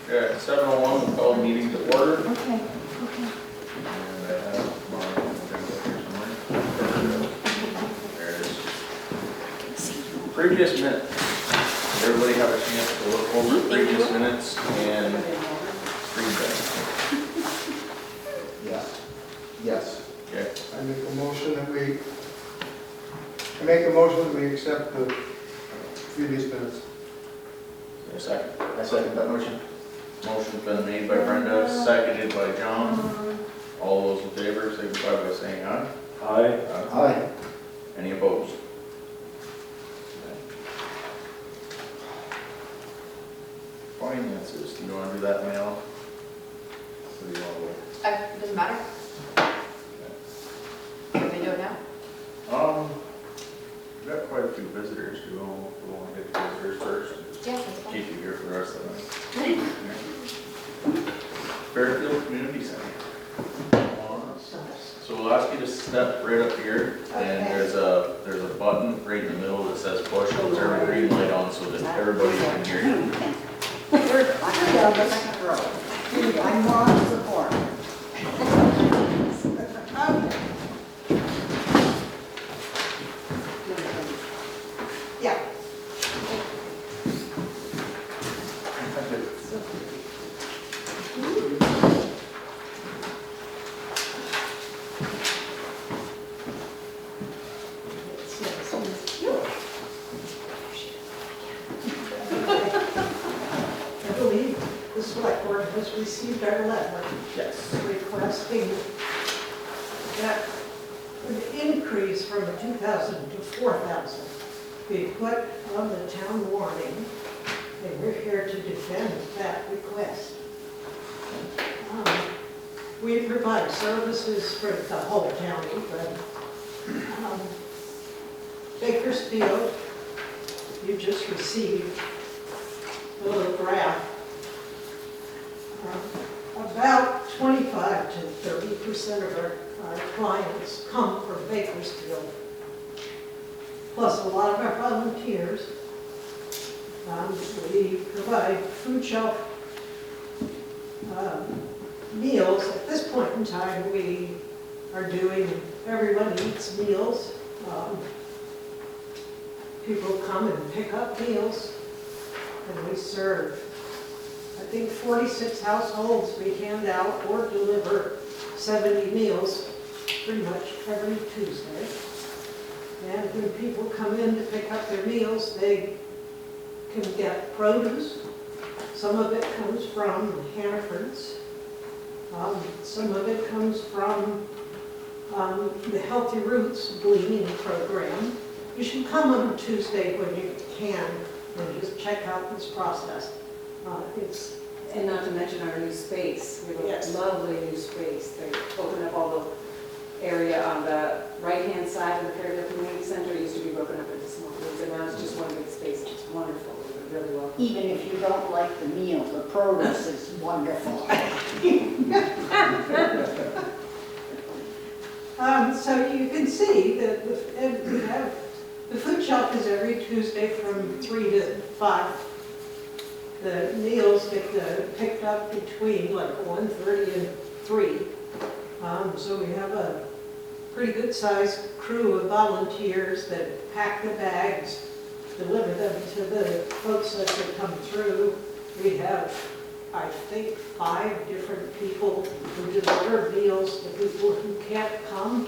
Okay, 7:01, we'll call the meeting to order. Okay, okay. And I have my agenda here somewhere. There it is. Previous minutes. Everybody have a chance to look over previous minutes and read them. Yeah. Yes. Okay, I make a motion that we accept the previous minutes. is there a second? I second that motion. Motion's been made by Brenda, seconded by John. All those in favor, signify by saying aye. Aye. Aye. Any opposed? Finances, do you want to do that, Mel? What do you want to do? Doesn't matter. Can we do it now? We've got quite a few visitors. Do we want to get the visitors first? Yeah, that's fine. Keep you here for the rest of the night. Bakersfield Community Center. So we'll ask you to step right up here, and there's a button right in the middle that says push. It'll turn a green light on so that everybody can hear you. We're down the second row. I'm more on support. Yeah. I believe the select board has received our letter Yes. requesting that an increase from 2,000 to 4,000 be put on the town warning, and we're here to defend that request. We provide services for the whole county, but Bakersfield, you just received a little graph. About 25 to 30% of our clients come from Bakersfield, plus a lot of our volunteers. We provide food shelf meals. At this point in time, we are doing everyone eats meals. People come and pick up meals, and we serve, I think, 46 households. We hand out or deliver 70 meals pretty much every Tuesday. And when people come in to pick up their meals, they can get produce. Some of it comes from Hannaford's. Some of it comes from the Healthy Roots gleaning program. You should come on Tuesday when you can and just check out this process. And not to mention our new space. We have Yes. a lovely new space. They opened up all the area on the right-hand side of the Fairfield Community Center. It used to be broken up into small rooms, and now it's just one big space. It's wonderful. We're really welcome. Even if you don't like the meal, the produce is wonderful. So you can see that the food shelf is every Tuesday from 3 to 5. The meals get picked up between like 1:30 and 3. So we have a pretty good sized crew of volunteers that pack the bags, deliver them to the folks that come through. We have, I think, 5 different people who deliver meals to people who can't come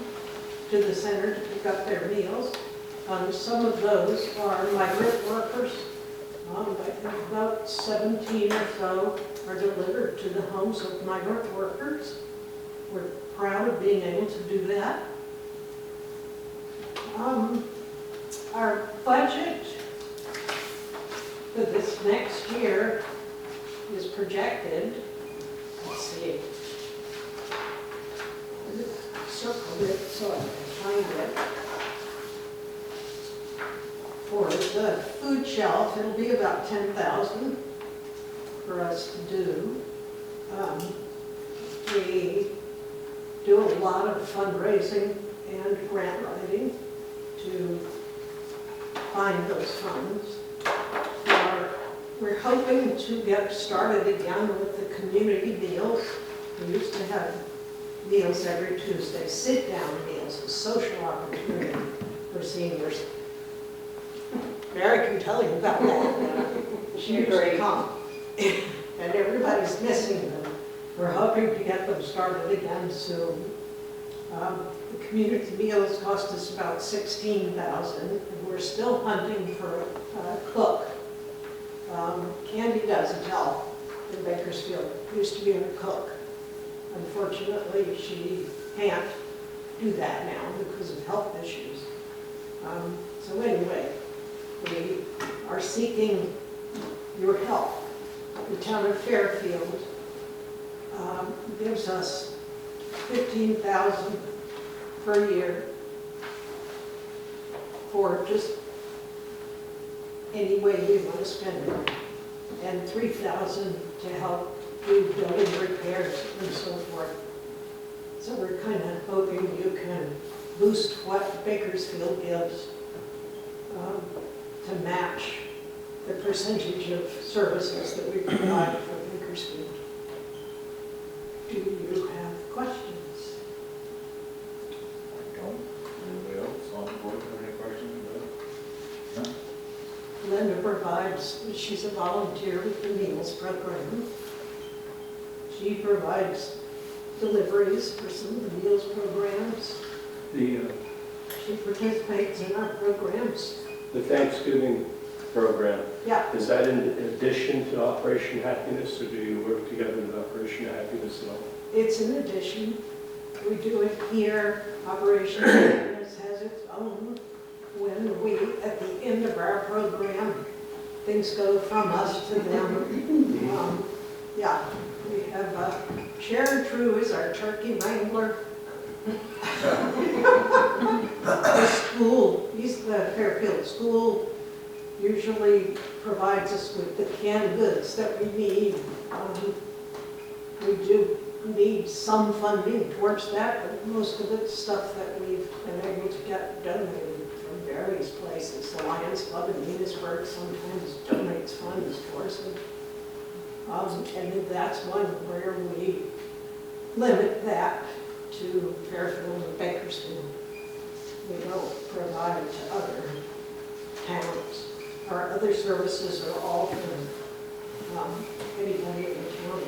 to the center to pick up their meals. Some of those are migrant workers. I think about 17 or so are delivered to the homes of migrant workers. We're proud of being able to do that. Our budget for this next year is projected, let's see, I circled it so I can find it. For the food shelf, it'll be about 10,000 for us to do. We do a lot of fundraising and grant writing to find those funds. For We're hoping to get started again with the community meals. We used to have meals every Tuesday, sit-down meals, a social opportunity for seniors. Mary can tell you about that. She used to come, and everybody's missing them. We're hoping to get them started again soon. The community meals cost us about $16,000, and we're still hunting for a cook. Candy doesn't help in Bakersfield. Used to be a cook. Unfortunately, she can't do that now because of health issues. So anyway, we are seeking your help. The town of Fairfield gives us $15,000 per year for just any way we want to spend it, and $3,000 to help do building repairs and so forth. So we're kind of hoping you can boost what Bakersfield gives to match the percentage of services that we provide for Bakersfield. Do you have questions? I don't. Anybody else on the board have any questions about it? No? Linda provides, she's a volunteer with the meals program. She provides deliveries for some of the meals programs. She participates in our programs. The Thanksgiving program, Yeah, is that in addition to Operation Happiness, or do you work together with Operation Happiness at all? it's an addition. We do it here. Operation Happiness has its own. When we, at the end of our program, things go from us to them. Yeah, we have Sharon True is our turkey wrangler. The school, the Fairfield School usually provides us with the canned goods that we need. We do need some funding towards that, but most of it's stuff that we've been able to get donated from various places. The Lions Club in Enosburg sometimes donates funds towards it. And that's one where we limit that to Fairfield and Bakersfield. We don't provide to other towns. Our other services are all from anybody in the county.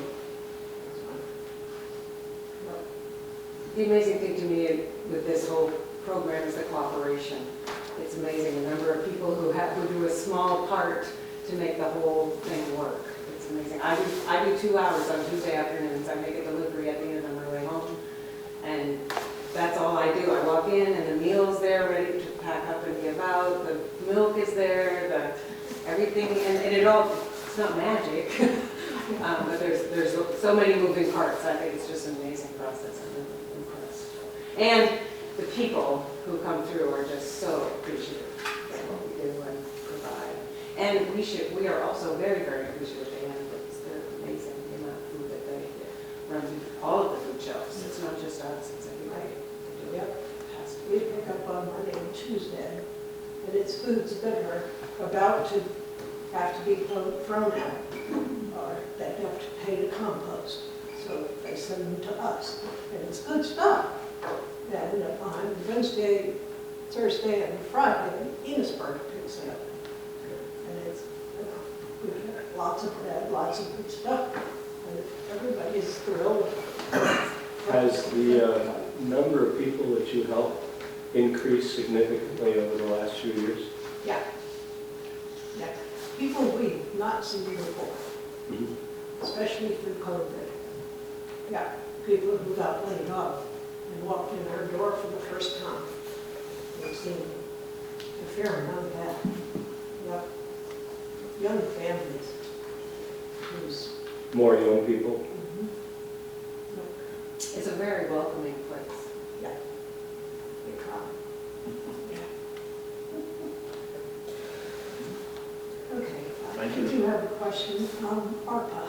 The amazing thing to me with this whole program is the cooperation. It's amazing, the number of people who do a small part to make the whole thing work. It's amazing. I do 2 hours on Tuesday afternoons. I make a delivery at the end on my way home, and that's all I do. I walk in, and the meal's there, ready to pack up and give out. The milk is there, everything, and it all, it's not magic, but there's so many moving parts. I think it's just an amazing process. I'm really impressed. And the people who come through are just so appreciative of what we do and provide. And we are also very, very appreciative of the animals. They're amazing, the amount of food that they run through all of the food shelves. It's not just us, it's everybody. Yep. We pick up on Monday and Tuesday, and it's foods that are about to have to be thrown out, or that have to pay to compost. So they send them to us, and it's good stuff. And on Wednesday, Thursday, and Friday, Enosburg picks it up. And it's, we get lots of bread, lots of good stuff, and everybody's thrilled. Has the number of people that you help increased significantly over the last few years? Yeah. Yeah. People we've not seen before, especially through COVID. Yeah, people who got laid off and walked in our door for the first time. We've seen a fair amount of that. Yep. Young families. Who's, More young people? It's a very welcoming place. yeah, they try. Yeah. Okay. Thank you. I do have a question from ARPA.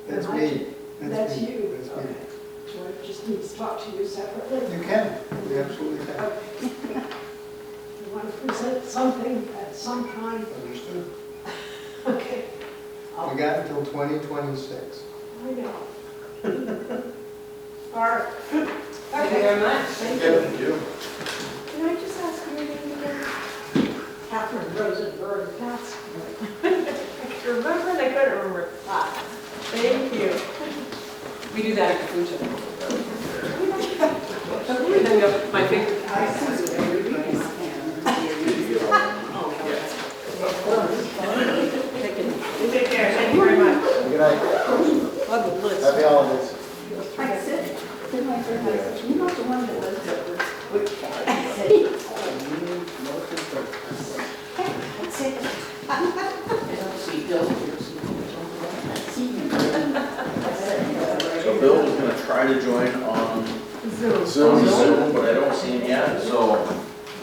That's Am I- me. That's me. you. That's Okay. me. So I just need to talk to you separately. You can, you absolutely can. Okay. You want to present something at some time. Understood. Okay. We got until 2026. I know. All right. Thank you very much. Thank you. Thank you. Can I just ask your name again? Catherine Rosenberg, that's, I could remember and I couldn't remember. Ah, thank you. We do that at the food shop. And then go, my favorite. Take care, thank you very much. Good night. On the list. Happy holidays. I said, then my friend, I said, you're not the one that lives over. I said, that's it. I don't see Bill here, So Bill was gonna try to join on Zoom. Zoom, but I don't see him yet, so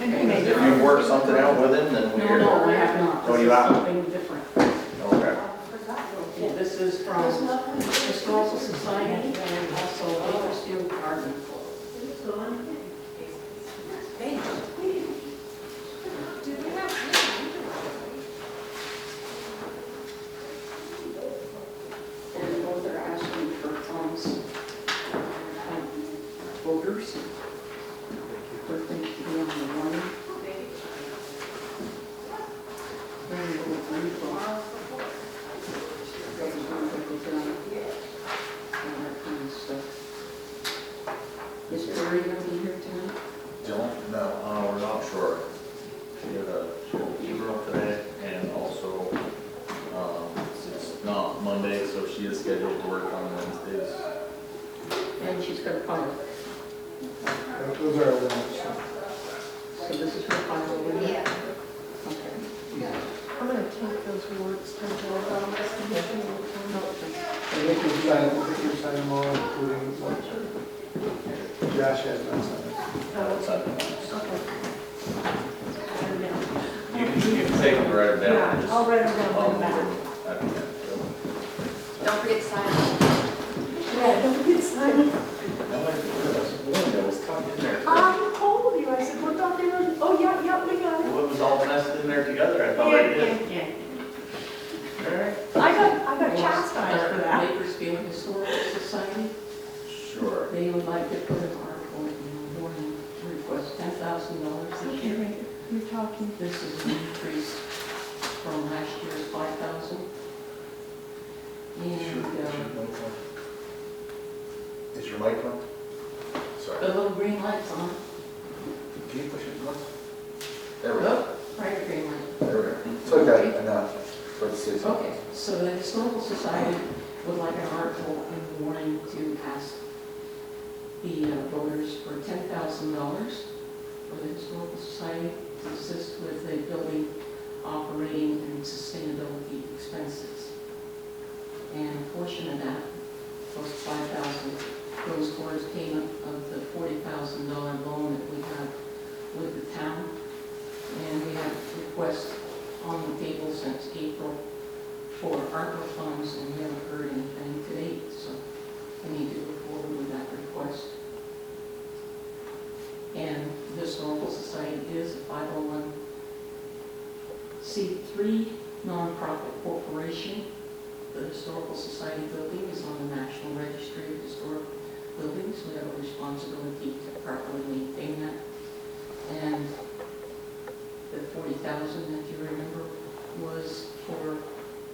if you work something out with him, then we're. No, I have not. Oh, you have? Something different. Okay. Yeah, this is from Historical Society and also Bakersfield Garden Club. And both are asking for funds, voters. We're going to be on the one. Then we will read for is Terry going to be here tonight? Dylan? No, we're not sure. She had a funeral today, and also, it's not Monday, so she is scheduled to work on Wednesdays. And she's got a file. Those are our ones. So this is her file over here? Yeah. Okay. I'm gonna take those words to the I think you sign them all, including what Josh has not signed. That's up. You can take them, write them down. Yeah, just- I'll write them down I'll in the back. move them at the end. Don't forget to sign. Yeah, don't forget to sign. Linda was tucked in there. I told you, I said, what about the, oh, yeah, we got it. It was all nested in there together, I thought I did. Yeah. All right. I got chastised for that. Bakersfield Historical Society, Sure. they would like to put an article in the morning to request $10,000 this year. You're talking. This is an increase from last year's $5,000. And Is your mic on? the little green light's on. Can you push it once? There we go. Right, green light. There we go. It's okay, enough. Let's see. Okay, so the Historical Society would like an article in the morning to ask the voters for $10,000 for the Historical Society to assist with the building, operating, and sustainability expenses. And a portion of that, those $5,000, goes towards payment of the $40,000 loan that we have with the town. And we have requests on the table since April for ARPA funds, and we haven't heard anything to date, so we need to go forward with that request. And the Historical Society is a 501c3 nonprofit corporation. The Historical Society building is on the National Registry of Historic Buildings. We have a responsibility to properly maintain that. And the $40,000 that you remember was for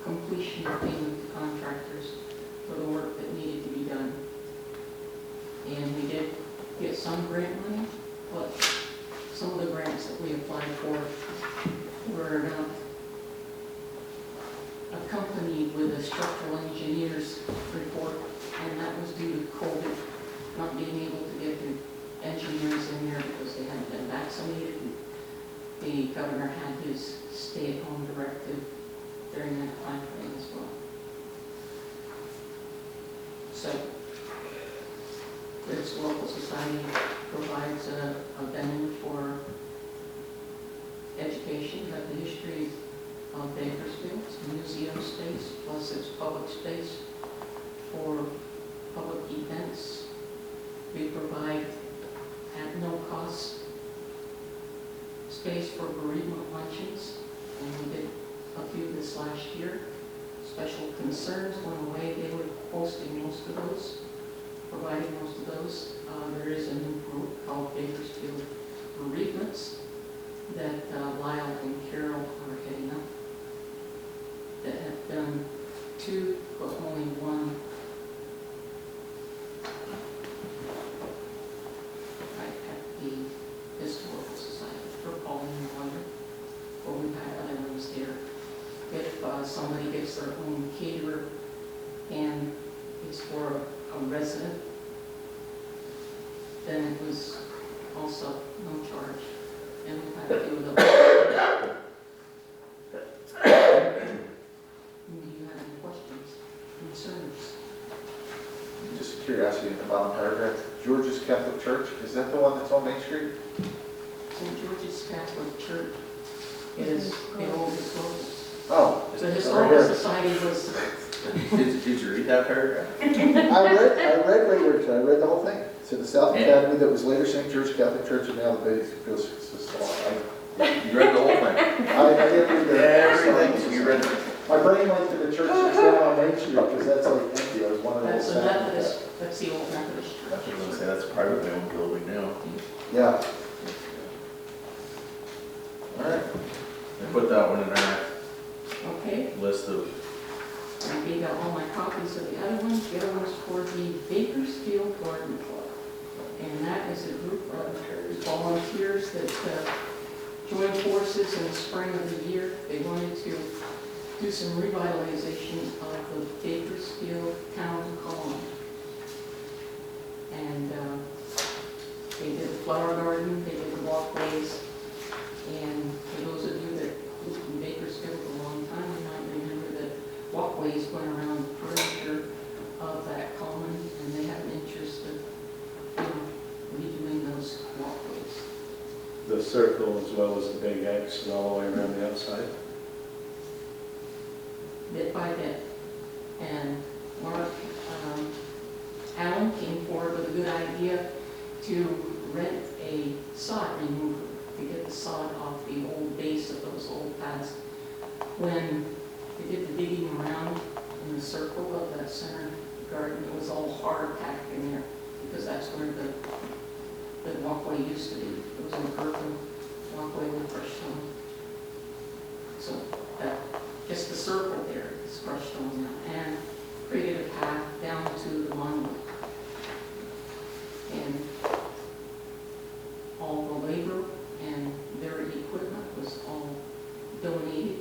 completion of payment to contractors for the work that needed to be done. And we did get some grant money, but some of the grants that we applied for were not accompanied with a structural engineer's report, and that was due to COVID, not being able to get the engineers in there because they hadn't been vaccinated. The governor had his stay-at-home directive during that time frame as well. So, the Historical Society provides a venue for education of the history of Bakersfield. It's a museum space, plus it's public space for public events. We provide at no cost space for this last year. Special concerns went away. They were hosting most of those, providing most of those. There is a new group called Bakersfield Bereavements that Lyle and Carol are heading up, that have done 2, but only 1 right at the Historical Society for Pauline and Wonder, or we've had other ones there. If somebody gets their own caterer and it's for a resident, then it was also no charge. And we've had a few of those. Do you have any questions, concerns? Just curiosity in the bottom paragraph, George's Catholic Church, is that the one that's on Main Street? St. George's Catholic Church is the old historical. Oh. The Historical Society was, Did you read that paragraph? I read later, I read the whole thing. So the South Academy that was later St. George Catholic Church and now the Bakersfield Selectboard. You read the whole thing? I didn't read Everything, you read it. My brain went to the church that's down on Main Street because that's like empty. I was one of that's those. a Methodist, that's the old Methodist I was church. going to say, that's a privately owned building now. Yeah. All right. I put that one in our Okay, list of, I gave out all my copies of the other ones. The other one's for the Bakersfield Garden Club. And that is a group of volunteers that joined forces in the spring of the year. They wanted to do some revitalization of the Bakersfield Town Common. And they did the flower garden, they did the walkways. And for those of you that lived in Bakersfield for a long time, you might remember that walkways went around the perimeter of that common, and they have an interest of redoing those walkways. The circle as well as the big X and all the way around the outside. Bit by bit. And Mark Allen came forward with a good idea to rent a sod remover to get the sod off the old base of those old paths. When they did the digging around in the circle of that center garden, it was all hard packed in there because that's where the walkway used to be. It was an earthen walkway with crushed stone. So that, just the circle there is crushed stone now, and created a path down to the monument. And all the labor and their equipment was all donated.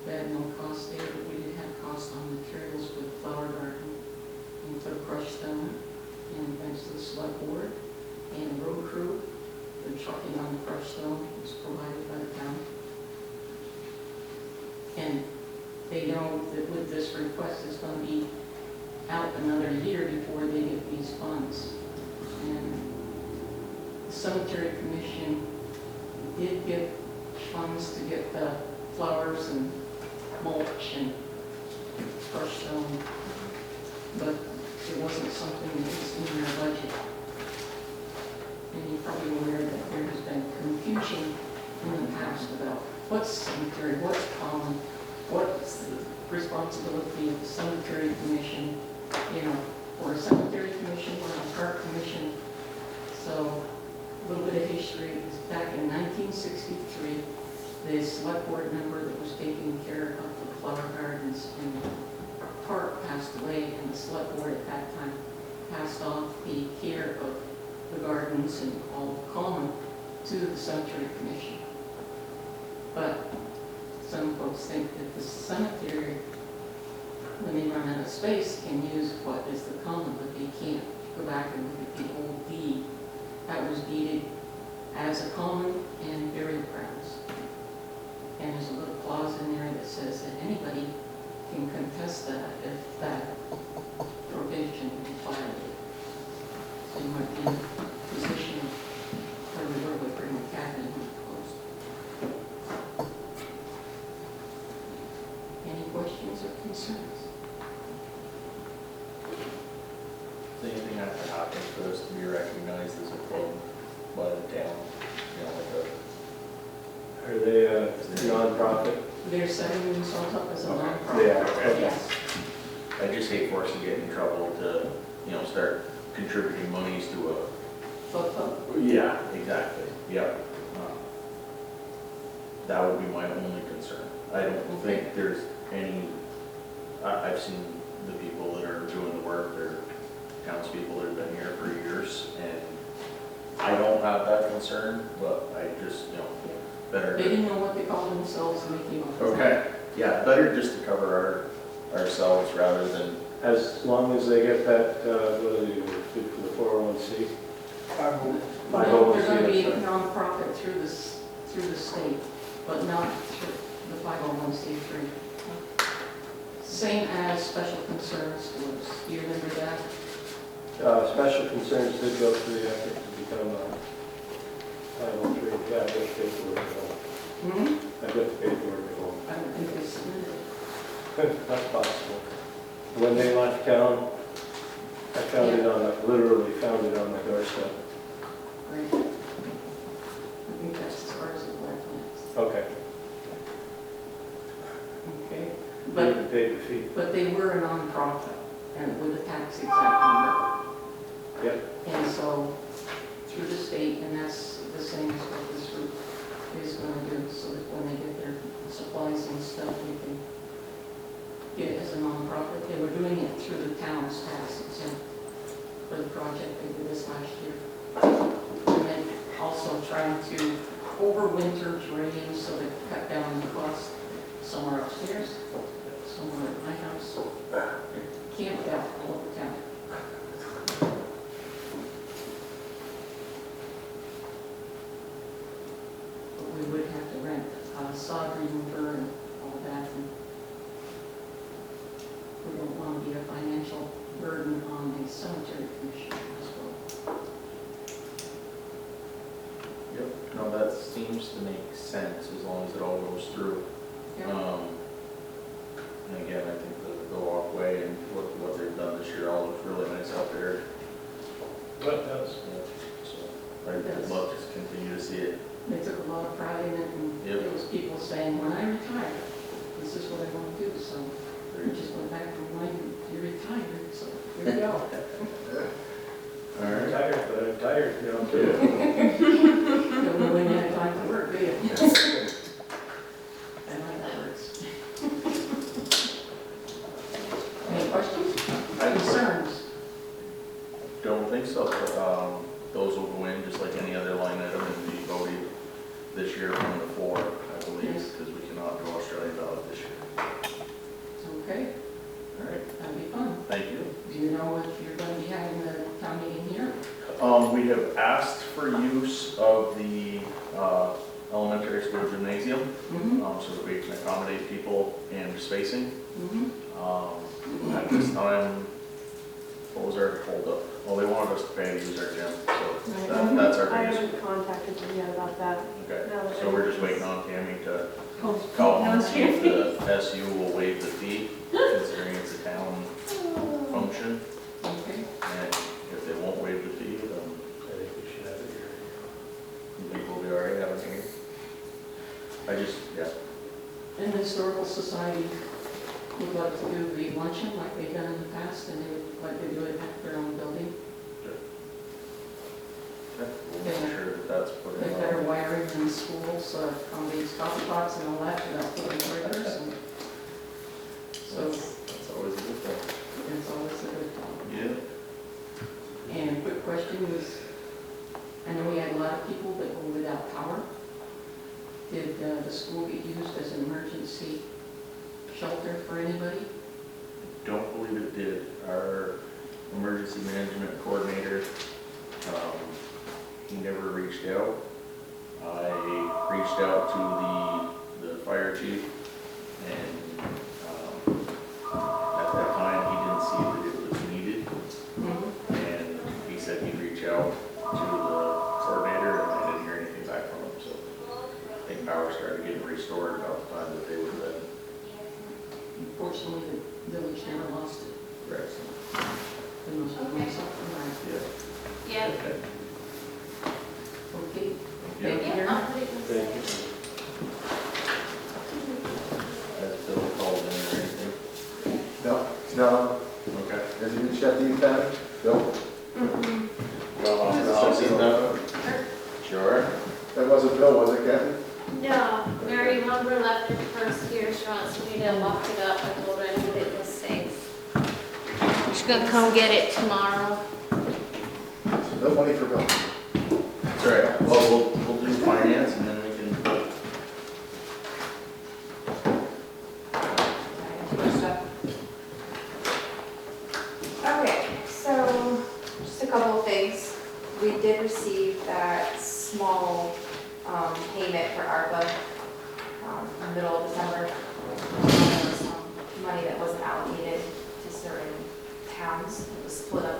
They had no cost there, but we did have cost on materials for the flower garden and for the crushed stone. And thanks to the select board and the road crew, the trucking on the crushed stone was provided by the town. And they know that with this request, it's going to be out another year before they get these funds. And the cemetery commission did get funds to get the flowers and mulch and crushed stone, but it wasn't something that was in their budget. And you're probably aware that there has been confusion in the past about what's cemetery, what's common, what's the responsibility of the cemetery commission, or a cemetery commission or a park commission. So a little bit of history is back in 1963, the select board member that was taking care of the flower gardens in the park passed away, and the select board at that time passed off the care of the gardens and all of common to the cemetery commission. But some folks think that the cemetery, when they run out of space, can use what is the common, but they can't. Go back and look at the old deed. That was deeded as a common and burial grounds. And there's a little clause in there that says that anybody can contest that if that provision is violated. So you might be in a position where we were with bring the cabinet closed. Any questions or concerns? is anything that can happen for us to be recognized as a club by the town? Like Are they a non-profit? They're setting themselves up as a Okay. nonprofit. Yeah. Yes. I just hate for us to get in trouble to, start contributing monies to a. But, Yeah, exactly, yep. That would be my only concern. I don't think there's any, I've seen the people that are doing the work, they're townspeople that have been here for years, and I don't have that concern, but I just, better. they didn't know what they called themselves and they came up with that. Okay, yeah, better just to cover ourselves rather than, As long as they get that, what do they do for the 401c? No, they're gonna be a 501c, nonprofit through the state, but not through the 501c3. Same as special concerns was, do you remember that? Special concerns did go through the effort to become a 503. Yeah, I got the paperwork at home. I got the paperwork at home. I don't think they submitted it. That's possible. When they left town, I found it literally found it on my doorstep. Right. I think that's as far as it went next. Okay. Okay. They But, paid the fee. but they were a nonprofit and with a tax exempt number. Yep. And so through the state, and that's the same as what this group is going to do, so that when they get their supplies and stuff, they can get it as a nonprofit. They were doing it through the town's tax exempt for the project. They did this last year. And then also trying to overwinter drains so they cut down the cost somewhere upstairs, somewhere at my house, camped out all over town. But we would have to rent sod remover and all that, and we don't want to be a financial burden on the cemetery commission as well. yep, no, that seems to make sense as long as it all goes through. And again, I think the walkway and what they've done this year all looks really nice out there. What else? So I'd love to continue to see it. They took a lot of pride in it, and Yep. there was people saying, when I retire, this is what I want to do, so we just went back and reminded, you retired, so here we go. All I'm right. tired, but I'm tired now too. Don't know when you have time to work, do you? I like that words. Any questions? Concerns? Don't think so, but those will go in just like any other line item and be voted this year from the floor, I believe, Yes. because we cannot do Australian ballot this year. Okay, All right, that'd be fun. thank you. Do you know if you're going to be having the town meeting here? We have asked for use of the elementary school gymnasium, Mm-hmm. so that we can accommodate people and spacing. Mm-hmm. At this time, what was our holdup? Well, they wanted us to pay to use our gym, so that's our I biggest. haven't contacted them yet about that. Okay, No, so we're just waiting on Tammy to Oh, call no, and see if Tammy. the SU will waive the fee, considering it's a town function. Okay. And if they won't waive the fee, then I think we should have it here. you think we'll be all right having it. I just, yeah, And the Historical Society would like to do the luncheon like they've done in the past, and they would like to do it at their own building. we'll make sure that that's put They've in. got a wiring in the school, so it accommodates coffee pots and all that without putting breakers. And so That's always a good thing. it's always a good time. Yeah. And a quick question was, I know we had a lot of people that were without power. Did the school get used as an emergency shelter for anybody? Don't believe it did. Our emergency management coordinator, he never reached out. I reached out to the fire chief, and at that time, he didn't see that it was needed, and he said he'd reach out to the coordinator, and I didn't hear anything back from him, so I think power started getting restored about the time that they were then. Unfortunately, the village never lost it. Correct. They must have lost something right. Yeah. Yeah. Okay. Okay, Yeah. thank you very Yeah, much. I'll put it in the Thank you. No, Okay. has he reached out to you, Patty? Bill? Sure. That wasn't Bill, was it, Kathy? No, Mary Lumber left it first here, she wants me to lock it up, I told her I knew it was safe. She's gonna come get it tomorrow. So no money for Bill. That's all right. Well, we'll do finance and then we can. Okay, so just a couple of things. We did receive that small payment for ARPA in the middle of December. There was some money that wasn't allocated to certain towns. It was split up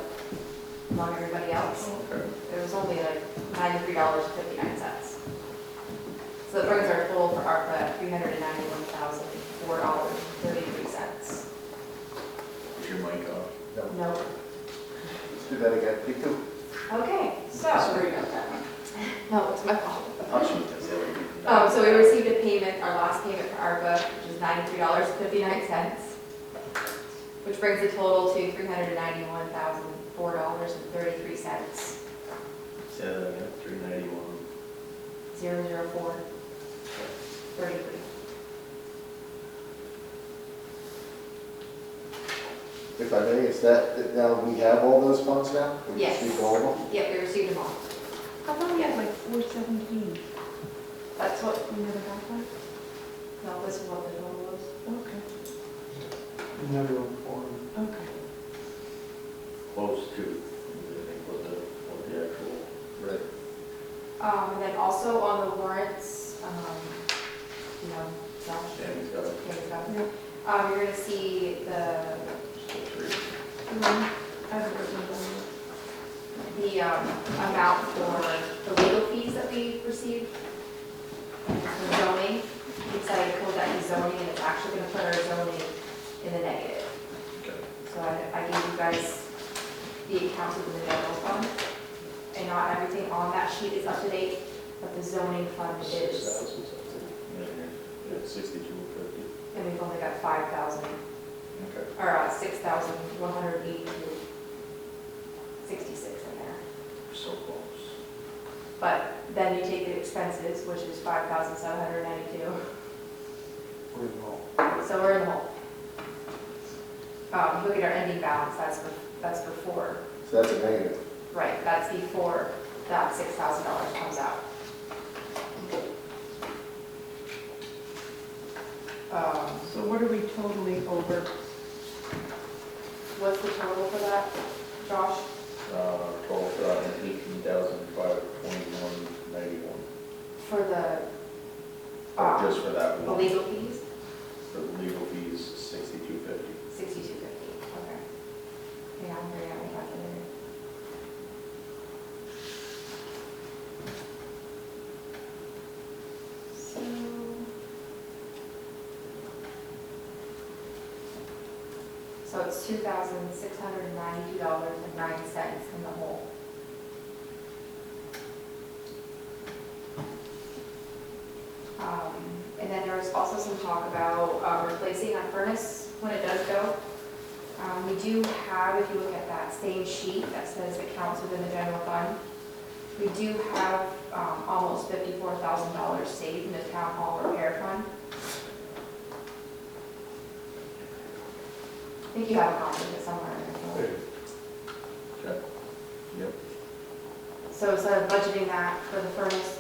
among everybody else. Okay. It was only like $93.59. So that brings our total for ARPA at $391,004.33. Is your mic off? Nope. Let's do that again. Take two. Okay, so. Sorry about that. No, it's my fault. I thought she was gonna say like. So we received a payment, our last payment for ARPA, which is $93.59, which brings the total to $391,004.33. Say that again, 391. 004.33. If I may, is that, now we have all those funds now? We Yes. received all of them? Yep, we received them all. I thought we had like 417. That's what, We never got that? no, this is what the total was. Okay, Never informed. okay. Close to, I think, what the actual. Right. And then also on the warrants, Josh, Yeah, he's got it. Kenny's got it. Yep. You're gonna see the I haven't written it down the amount for the legal fees that we received. The zoning, we decided to close that in zoning, and it's actually gonna put our zoning in the negative. Okay. So I gave you guys the accounts within the general fund, and not everything on that sheet is up to date, but the zoning fund is, 6,000 something. Yeah, 6250. and we've only got 5,000, Okay. or 6,182.66 in there. So close. But then you take the expenses, which is 5,792, We're involved. so we're in the hole. Look at our ending balance, that's for four, So that's a negative. right, that's before that $6,000 comes out. So what are we totally over? What's the total for that, Josh? Total for that, 18,521.91. For the, Just for that the one. legal fees? For the legal fees, 6250. 62.50, okay. Hang on, bring out my calculator. So it's $2,692.09 in the hole. And then there was also some talk about replacing our furnace when it does go. We do have, if you look at that same sheet that says it counts within the general fund, we do have almost $54,000 saved in the town hall repair fund. I think you have a copy of it somewhere in there. Okay. Yep. So instead of budgeting that for the furnace,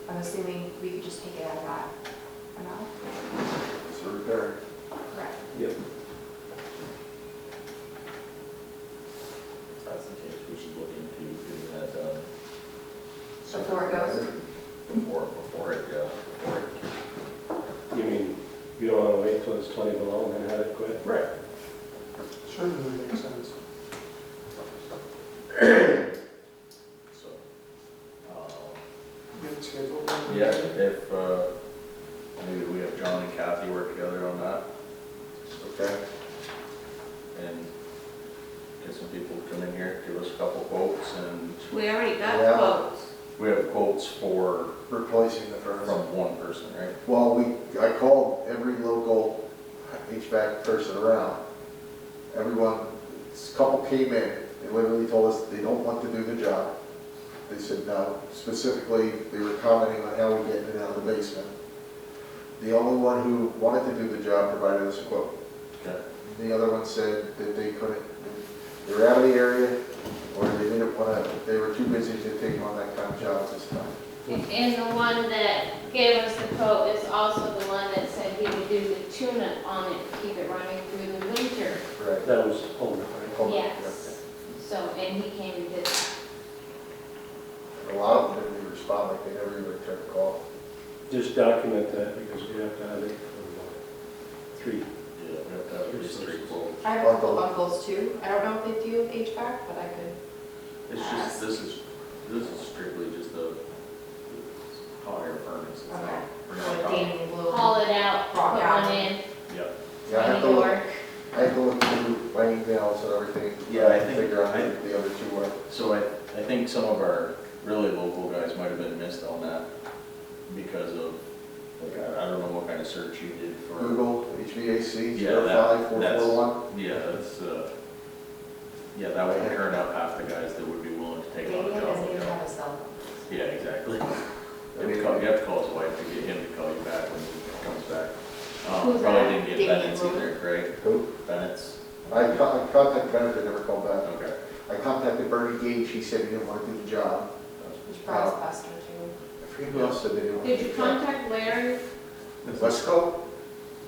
I'm assuming we could just take it out of that amount? It's a repair. Correct. Yep. That's the case, we should look into getting that done Before it goes? before it. You mean, you don't want to wait till it's 20 below and then have it quit? Right. Sure, that makes sense. So, Get it scheduled. yeah, if, maybe we have John and Kathy work together on that. Okay. And get some people to come in here, give us a couple quotes, and We already got Yeah. quotes. we have quotes for, Replacing the furnace. from one person, right? Well, I called every local HVAC person around, everyone, a couple came in, they literally told us they don't want to do the job. They said no, specifically, they were commenting on how we get in and out of the basement. The only one who wanted to do the job provided us a quote. Okay. The other one said that they couldn't, they were out of the area, or they didn't want to, they were too busy to take on that kind of job at this time. And the one that gave us the quote is also the one that said he would do the tune-up on it to keep it running through the winter. Right. That was Homer, right? Yes. So, and he came and did that. A lot of them didn't even respond, like they never even returned a call. Just document that because we have to have it for 3. Yeah, we have to have at least 3 quotes. I have a couple uncles too. I don't know if they do with HVAC, but I could. It's just, this is strictly just a hot air furnace. It's not- Okay. we're not Like talking- Danny Blue. Haul it out, Rock put out. one in, Yeah, Yeah, I have ready to to look, work. I have to look through my emails and everything. Yeah, I think- Figure out who the other two were. so I think some of our really local guys might have been missed on that because of, like, I don't know what kind of search you did for. Google, HVAC, Yeah, that's, 05441. yeah, that's, yeah, that would turn out half the guys that would be willing to take on Danny a job. doesn't even have a cell phone. Yeah, exactly. You have to call his wife to get him to call you back when he comes back. Who's Probably that? didn't get Danny Bennett's Blue? either, right? Who? Bennett's, I contacted Bennett, they never called back. okay. I contacted Bernie Gage, he said he didn't want to do the job. Which probably is Buster too. I forget who else said they didn't want to Did do you the job. contact Larry? Wesco?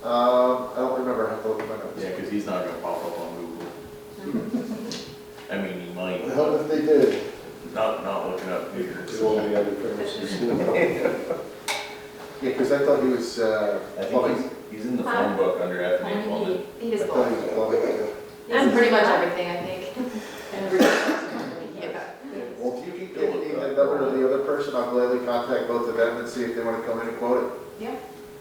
I don't remember, I have to look at my notes. Yeah, because he's not gonna pop up on Google. I mean, he might, What the hell if they did? not looking up figures. It's all the other premises. Yeah, because I thought he was, I think plumbing. he's in the phone book under F&A plumbing. He I does thought he both. was plumbing. He does pretty much everything, I think. Yeah. Well, if you can get me the number of the other person, I'll gladly contact both of them and see if they want to come in and quote it. Yeah.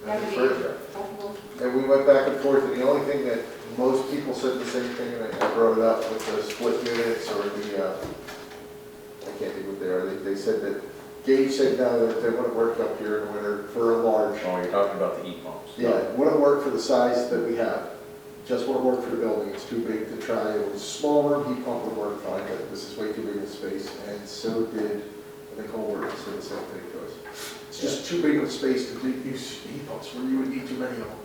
That'd be That'd be perfect. helpful. And we went back and forth, and the only thing that most people said the same thing, and I brought it up with the split units or the, I can't think what they are, they said that, Gage said no, that they wouldn't work up here in the winter for a large. Oh, you're talking about the heat pumps? Yeah, it wouldn't work for the size that we have, just wouldn't work for the building, it's too big to try. It was smaller, heat pump would work fine, but this is way too big of space, and so did, I think Holbert said the same thing to us. It's just too big of a space to use heat pumps, where you would need too many of them.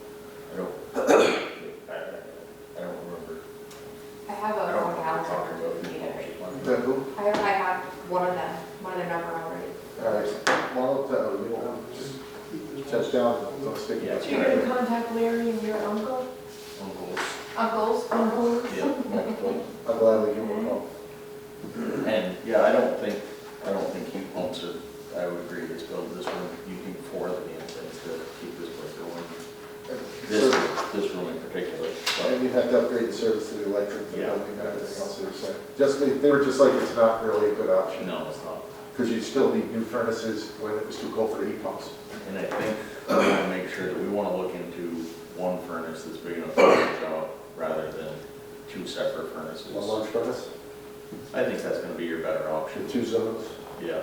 I don't remember. I have I a don't phone remember calendar talking about if you heat need pumps. it. Is that who? I have one of them, one of their number already. All right, well, you know, just touch down, don't stick Yeah. it. So you're gonna contact Larry and your uncle? Uncles. Uncles? Uncle? Yeah, multiple. I'll gladly give them a call. And, yeah, I don't think heat pumps are, I would agree, this building, this room, you need 4 of the damn things to keep this place going. This room in particular. And you'd have to upgrade the service to the electric, the Yeah. building, and everything else they were saying. Just, they were just like, it's not really a good option, No, it's not. because you still need new furnaces when it was too cold for the heat pumps. And I think we want to make sure that we want to look into one furnace that's big enough for the job rather than 2 separate furnaces. One large furnace, I think that's going to be your better option. with 2 zones. Yeah.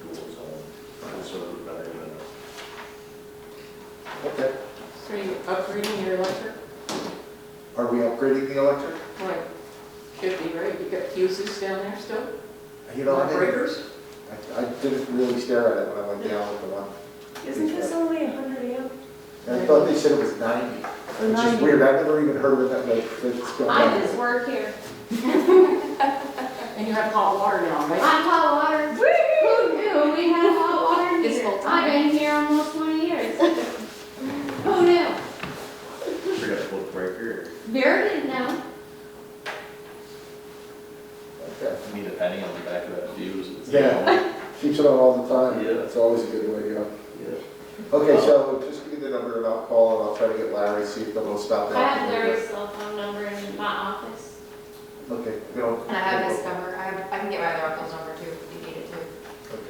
Dual zone furnace would be better than Okay. So are you upgrading your electric? Are we upgrading the electric? Right. Should be, right? You got fuses down there still? You know, I didn't, Breakers? I didn't really stare at it when I went down with the one. Isn't this only 100 amp? And I thought they said it was 90, Or which is 90? weird. I've never even heard of that, like, it's going I on. just work here. And you have hot water now, right? I'm hot water. Who knew we had hot water This here? whole time. I've been here almost 20 years. Who knew? that. We're going to flip breaker. Vera didn't know. Okay. You need a penny on the back of that fuse. It's Yeah. Keeps it on all the time. Yeah. It's always a good way to go. Yeah. Okay, so just give me the number and I'll call and I'll try to get Larry, see if they'll stop that. I have Larry's cell phone number in my office. Okay, we don't. And I have his number. I can get my other uncle's number too, if you need it too.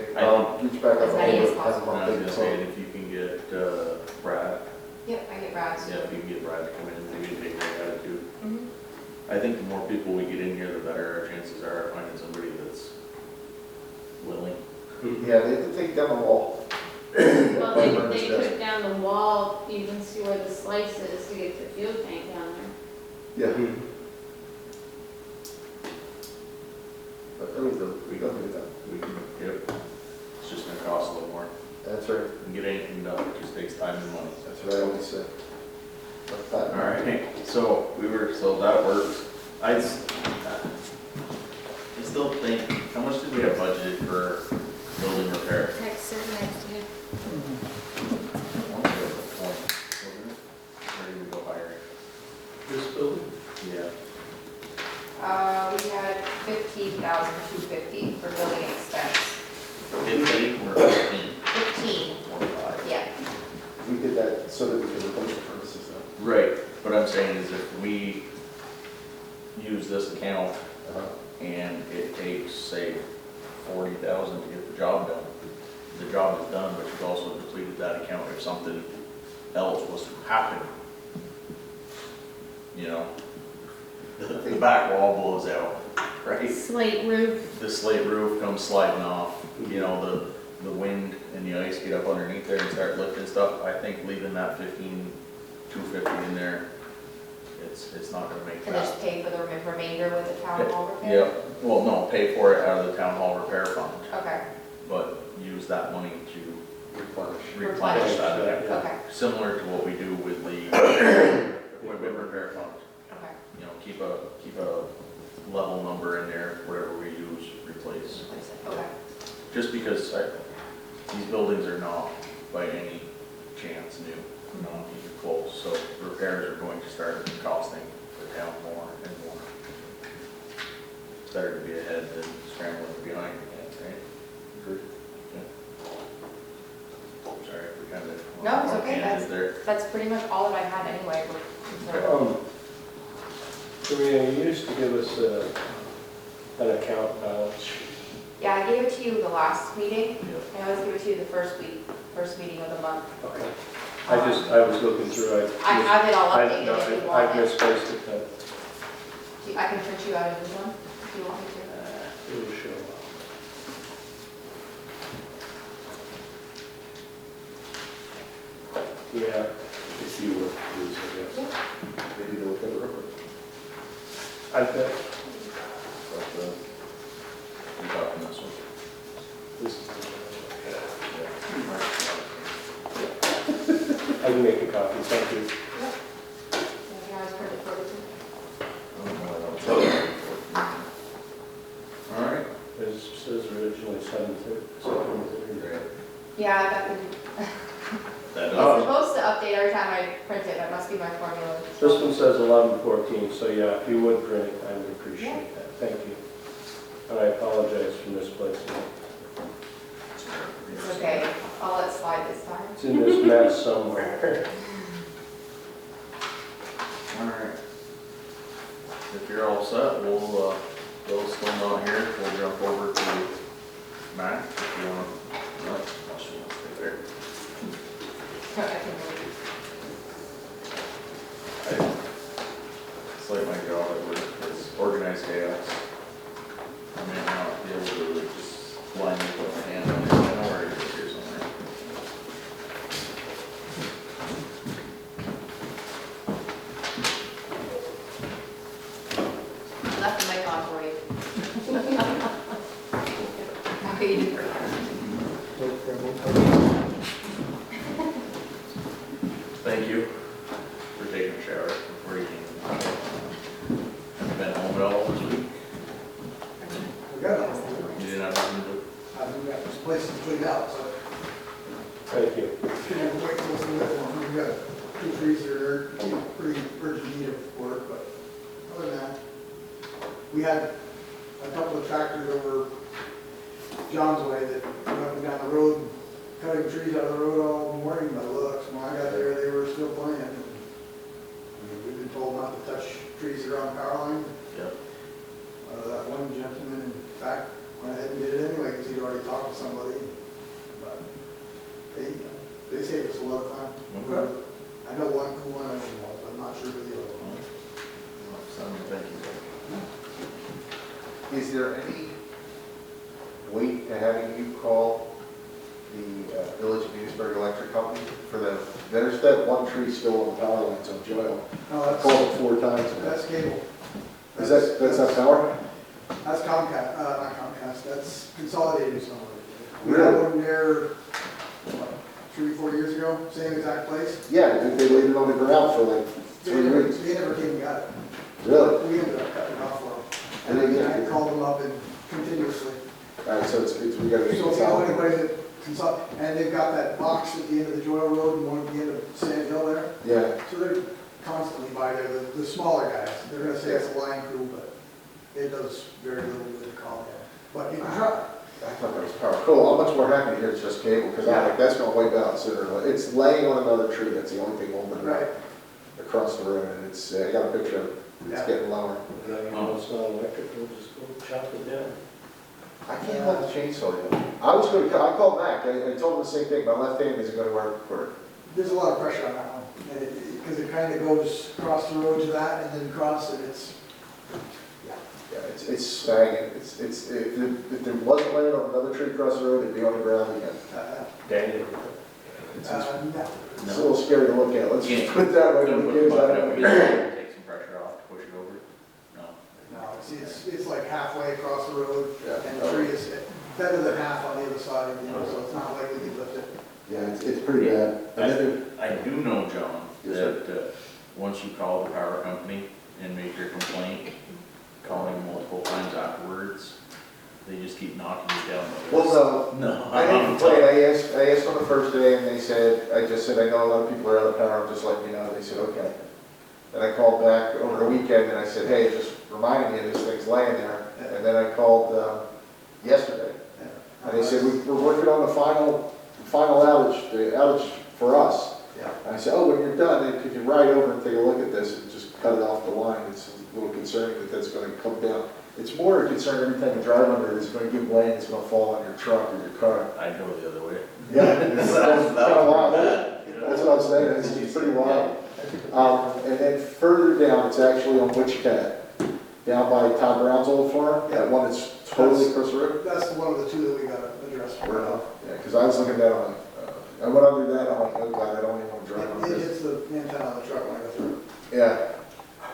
Okay, I I'll reach back out As to many as Holbert, have them And I was going to update say, the if you can get Brad, Yep, I get Brad's. yeah, if you can get Brad to come in and maybe take a look at it too. Mhm. I think the more people we get in here, the better our chances are of finding somebody that's willing. phone. Yeah, they did take down the wall. Well, Right they on his desk. took down the wall, you can see where the slice is to get the fuel tank down there. Yeah. But, I mean, we got to do that. Yep. It's just gonna cost a little more. That's right. And get anything done, it just takes time and money. That's what I always say. But that- All right, so that works. I still think, how much did we have budgeted for building repair? Text it next to you. Wasn't it? Where did we go higher? This building? Yeah. We had 15,250 for building expense. 15 or 15? 15, 45. yeah. We did that so that we could replace the furnaces though. Right, what I'm saying is if we use this account and it takes, say, 40,000 to get the job done, the job is done, but you've also depleted that account if something else was to happen. You know, the back wall blows out, right? Slate roof. The slate roof comes sliding off, you know, the wind and the ice get up underneath there and start lifting stuff. I think leaving that 15,250 in there, it's not gonna make And that. just pay for the remainder with the town hall repair? Yeah, well, no, pay for it out of the town hall repair fund, Okay, but use that money to Replenish. replenish that account. okay, Similar to what we do with the equipment repair fund. okay. You know, keep a level number in there, whatever we use, replace. Okay, Just because these buildings are not by any chance new, not even close, so repairs are going to start costing the town more and more. It's better to be ahead than scrambling behind again, right? Agreed. Sorry, we kind of. No, it's okay, There. that's pretty much all that I had anyway. Maria, you used to give us an account balance. Yeah, I gave it to you the last meeting, Yeah. and I always give it to you the first meeting of the month. Okay. I was looking through, I have it all I updated if you want I've it. misplaced it then. I can print you out a new one if you want me to. It will show. Yeah, if you would, please, I guess. Maybe they'll look at it real quick. I bet But, we got this one. this is, Yeah. I can make a copy, thank you. You can always print it for you. All right. It says originally 7:30. Great. Yeah, I got the, That it's does. supposed to update every time I print it, that must be my formula. This one says 11:14, so yeah, if you would print it, I would appreciate that, thank you. And I apologize for misplacing it. It's okay, I'll let it slide this time. It's in this mess somewhere. All right. If you're all set, we'll, Bill's still not here, we'll jump over to Matt, if you want. No, unless you want to stay there. I can move. It's like my job at work, it's organized chaos. I may not be able to really just blindly put my hand on it, I know where it is here somewhere. Left the mic on for you. How can you do for Thank you for taking a shower before you came. Have you been home at all this week? We got it. You didn't have nothing to do? I've got this place to clean out, so Thank you. shouldn't have to wait till we got 2 trees that are pretty urgent need of work, but other than that, we had a couple of tractors over John's way that went up and down the road, cutting trees out of the road all morning by the looks. When I got there, they were still playing. We've been told not to touch trees that are on power line. Yep. That one gentleman, in fact, went ahead and did it anyway because he'd already talked to somebody. But they saved us a lot of time. Okay. I know one who won it, but I'm not sure who the other one. Thank you. Is there any weight to having you call the Village of Munisburg Electric Company for there's that one tree still on the power lines on Joyle. No, I called it 4 times. that's came cable. Is that's not power? That's Comcast, not Comcast, that's Consolidated somewhere. We Really? had one there, what, 3 or 4 years ago, same exact place. Yeah, they laid it on the ground for like They 3 never, weeks. they never came and got it. Really? We ended up cutting it off for them. And And they then did? I called them up and continuously. All right, so we gotta So be if you know consolidated. anybody that and they've got that box at the end of the Joyle Road and one at the end of Sand Hill there. Yeah, So they're constantly by there, the smaller guys. They're gonna say it's a line crew, but it does very little good to call there. But you can try. I thought that was power. Cool, I'm much more happy to hear it's just cable, because I'm like, that's gonna wipe out sooner or later. It's laying on another tree, that's the only thing holding it Right. up across the road, and it's, I got a picture of it, it's Yeah. getting lower. And then, you know, it's not electric, we'll just go chop it down. I can't hold the chainsaw yet. I was gonna, I called Mac, I told him the same thing, my left hand isn't gonna work for it. There's a lot of pressure on that one, and because it kind of goes across the road to that and then across and it's, Yeah, it's sagging, if there wasn't laying on another tree across the road, it'd be on the ground again. Daniel. no. It's a little scary to look at, let's Yeah. just put it that way. Don't when put it the goes bucket out. up against it, take some pressure off, push it over. No. No, it's like halfway across the road Yeah. and the tree is better than half on the other side, you know, so it's not likely to lift it. Yeah, it's pretty bad. And then I do know, John, Yes, sir. that once you call the power company and make your complaint, calling multiple times afterwards, they just keep knocking you down the list. Well, no, No, I didn't complain, I asked on the first day, and they said, I just said, I know a lot of people are out of power, I'm just letting you know, they said, okay. Then I called back over the weekend, and I said, hey, just reminding me this thing's laying there, and then I called, yesterday, and they said, we're working on the final outage, the outage for us. Yeah. And I said, oh, when you're done, then could you ride over and take a look at this and just cut it off the line, it's a little concerning that that's gonna come down. It's more a concern every time you drive under it, it's gonna give way and it's gonna fall on your truck or your car. I'd go the other way. Yeah, it's That kind of wild. bad, you know? That's what I'm saying, it's pretty wild. And then further down, it's actually on Witch Cat, down by Todd Brown's old farm, that one that's totally across the road. That's one of the two that we gotta address. Yeah, because I was looking down, I'm like, I went under that, I'm like, oh God, I don't even want to drive on It this. hits the antenna on the truck when I go through. Yeah,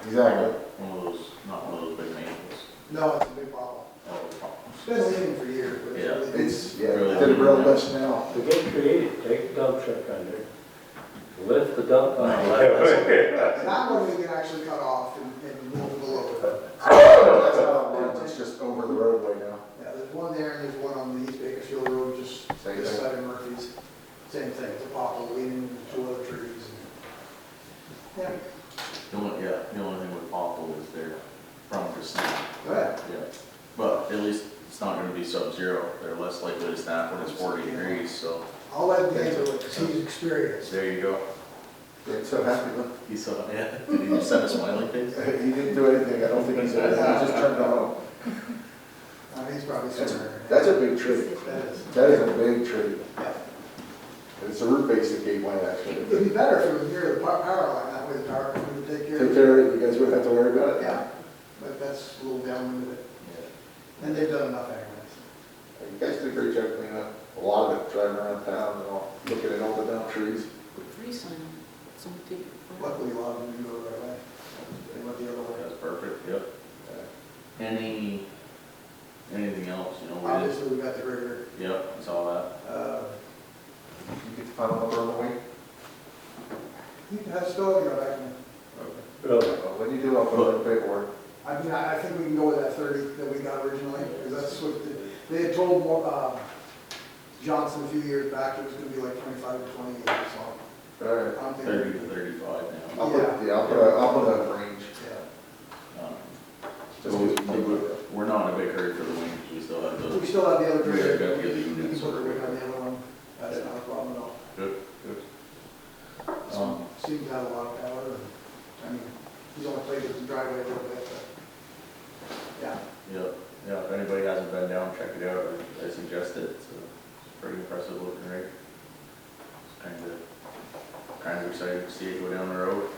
exactly. One of those, not one of those big maples. No, it's a big problem. Oh, It's been leaning for years, but it's Yeah. really. It's, yeah, they did a real list now. To get creative, take the dump truck under, lift the dump. That one we can actually cut off and move it below it. That's not on lines, it's just over the roadway now. Yeah, there's one there and there's one on the East Bakersfield Road, just Same this thing. side of Murphy's. Same thing, it's a poplar leaning into two other trees. Yeah, The only thing with popple is they're prone to snap. go ahead. Yeah, but at least it's not gonna be sub-zero, they're less likely to snap when it's 40 degrees, so I'll let Dan do it, because he's experienced. there you go. Yeah, so happy with He saw, yeah, did he just send a smiley face? He didn't do anything, I don't think he said anything, he just turned it on. He's probably smarter. That's a big tree. That is. That is a big tree. Yeah. It's a root base that gave way, actually. It'd be better if it was near the power line, that way the power company would take care of it. Take care of it, you guys wouldn't have to worry about it. Yeah, but that's a little downwind of it. And they've done enough anyways. You guys did a great job cleaning up a lot of it, driving around town and all, looking at all the down trees. Freeze sign, something. Luckily, a lot of them do go the right way. They went the other way. That's perfect, yep. Anything else, you know, we just, Obviously, we got the grader. yep, I saw that. You get the final number on the way? You can have still, you know, back in. When you do, I'll put it in the paperwork. I mean, I think we can go with that 30 that we got originally, because that's what, they had told Johnson a few years back, it was gonna be like 25 to 28, so. All right. I'm 30 to thinking. 35 now. I'll put a range. Yeah. Just 'cause- We're not in a big hurry for the wing, because we still have We those. still have the other grader. Yeah, got the other We can units. put a rig on the other one, that's not a problem at all. Good, good. Seems to have a lot of power, and, I mean, he's only played with the driveway a little bit, but, yeah. Yeah, if anybody hasn't been down, check it out, I suggest it, it's a pretty impressive looking rig. It's kind of excited to see it go down the road.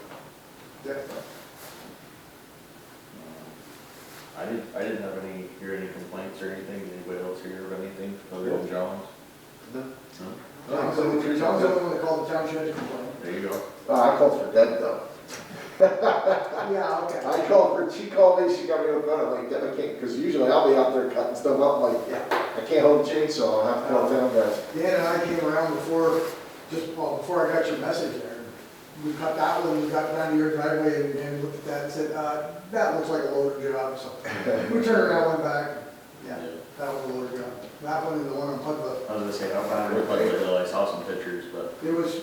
Definitely. I didn't have hear any complaints or anything, did anybody else hear of anything other than John's? No. No? John's the only one that called the township to complain. There you go. I called for dead though. Yeah, okay. I called her, she called me, she got me on the phone, I'm like, I can't, because usually I'll be out there cutting stuff up, I'm like, I can't hold the chainsaw, I'll have to call town guys. Dan and I came around before, before I got your message there. We cut that one, we got down to your driveway and looked at that and said, that looks like a loader job, so. We turned around, went back, yeah, that was a loader job. That one and the one on Pudva. I was gonna say, how far it looked like, I saw some pictures, but. There was a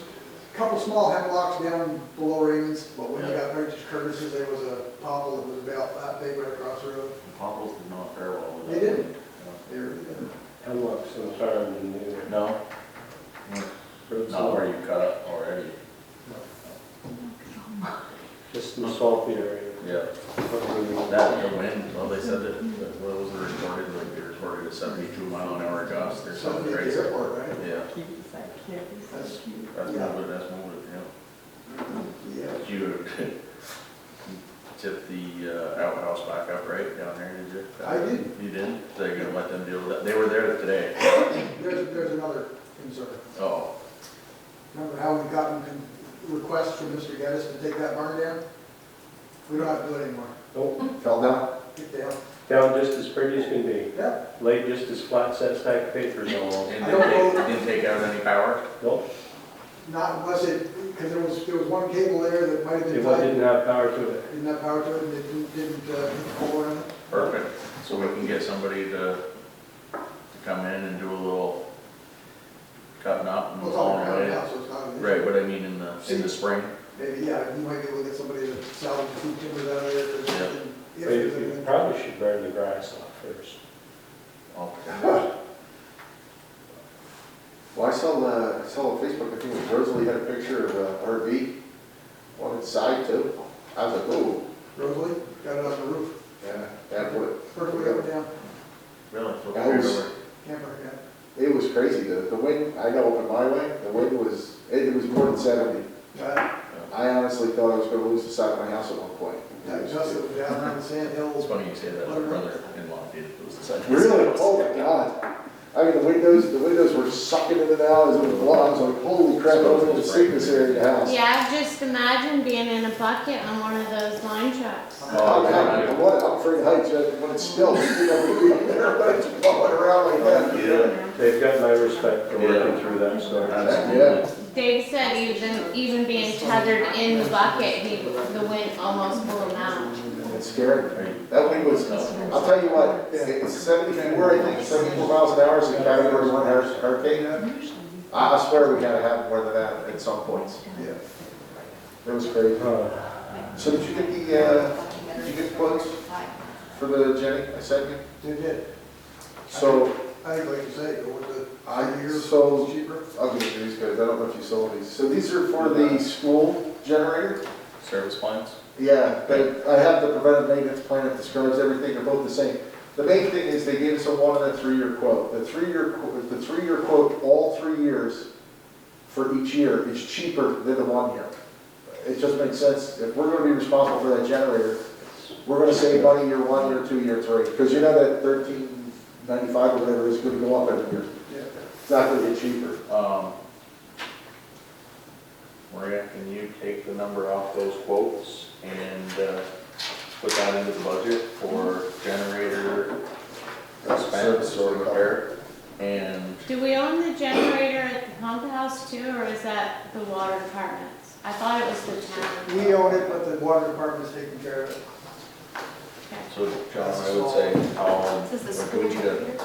couple small hemlocks down below Raymond's, but when you got right to Curtis's, there was a popple that was about that big right across the road. The popples did not fare well with They that. didn't. They really didn't. Hemlocks and farm and No, not where you cut up already. just in the salty area. Yeah. That, the wind, well, they said that, what was the recorded, like they recorded a 72-mile-an-hour gust or something Something at crazy. the airport, right? Yeah, That's, that's Yeah. moving, yeah. yeah. But you tipped the outhouse back up right down there, did you? I did. You did? So you're gonna let them deal with that? They were there today. There's another concern. Oh, Remember how we got requests from Mr. Geddes to take that barn down? We don't have to do it anymore. Nope, Fell down? Get down. down just as pretty as can be. Yeah. Laid just as flat set stack papers all. and I don't know. didn't take out any power? Nope, Not unless it, because there was one cable there that might have been it tied. didn't have power to it. Didn't have power to it, and it didn't hit the pole or anything. Perfect. So we can get somebody to come in and do a little cutting up and Well, it's all hauling around away. now, so it's not an issue. Right, but I mean in the spring? Maybe, yeah, you might be able to get somebody to salvage the food timbers out of there, if there's Yeah. anything. if But there's you anything. probably should burn the grass off first. Well, I saw on Facebook, I think it was Rosalie had a picture of a RV on its side too. I was like, oh, Rosalie, got it on the roof, yeah, that would, perfectly up and down, Really? That was- camper, yeah. it was crazy, the wind, I know up in my way, the wind was, it was more than 70. I honestly thought I was gonna lose the side of my house at one point. That gust that was down around the sand It's hills. funny you say that, my brother-in-law did, it was the second. Really? Oh my God. I mean, the windows were sucking in and out as it was blowing. I was like, holy crap, I was in the sickness area in the house. Yeah, just imagine being in a bucket on one of those line trucks. I'm afraid of heights when it's still, you know, everybody's blowing around like that. Yeah. They've got my respect for working through that storm. Yeah. Dave said even being tethered in the bucket, the wind almost blew him out. It's scary. That wind was, I'll tell you what, it's 74, I think, 74 miles an hour is a category 1 hurricane. I swear we gotta have more than that at some points. Yeah. It was crazy. So did you get the quotes for the Jenny I sent you? Did it. So, I think, like you say, go with the I 5 years, so cheaper. I'll give you these guys, I don't know if you saw these. So these are for the school generator. Service plans? Yeah, but I have the preventive maintenance plan that describes everything, they're both the same. The main thing is they gave us a 1 and a 3-year quote. The 3-year quote, all 3 years for each year is cheaper than the 1 year. It just makes sense, if we're gonna be responsible for that generator, we're gonna save money year 1, year 2, year 3. Because you know that $13.95 or whatever is gonna go up every year. Yeah. It's not gonna get cheaper. Maria, can you take the number off those quotes and put that into the budget for generator expense or repair? And Do we own the generator at the pump house too, or is that the water department's? I thought it was the town. We own it, but the water department's taking care of it. so, John, I would say, how, This is the do we need a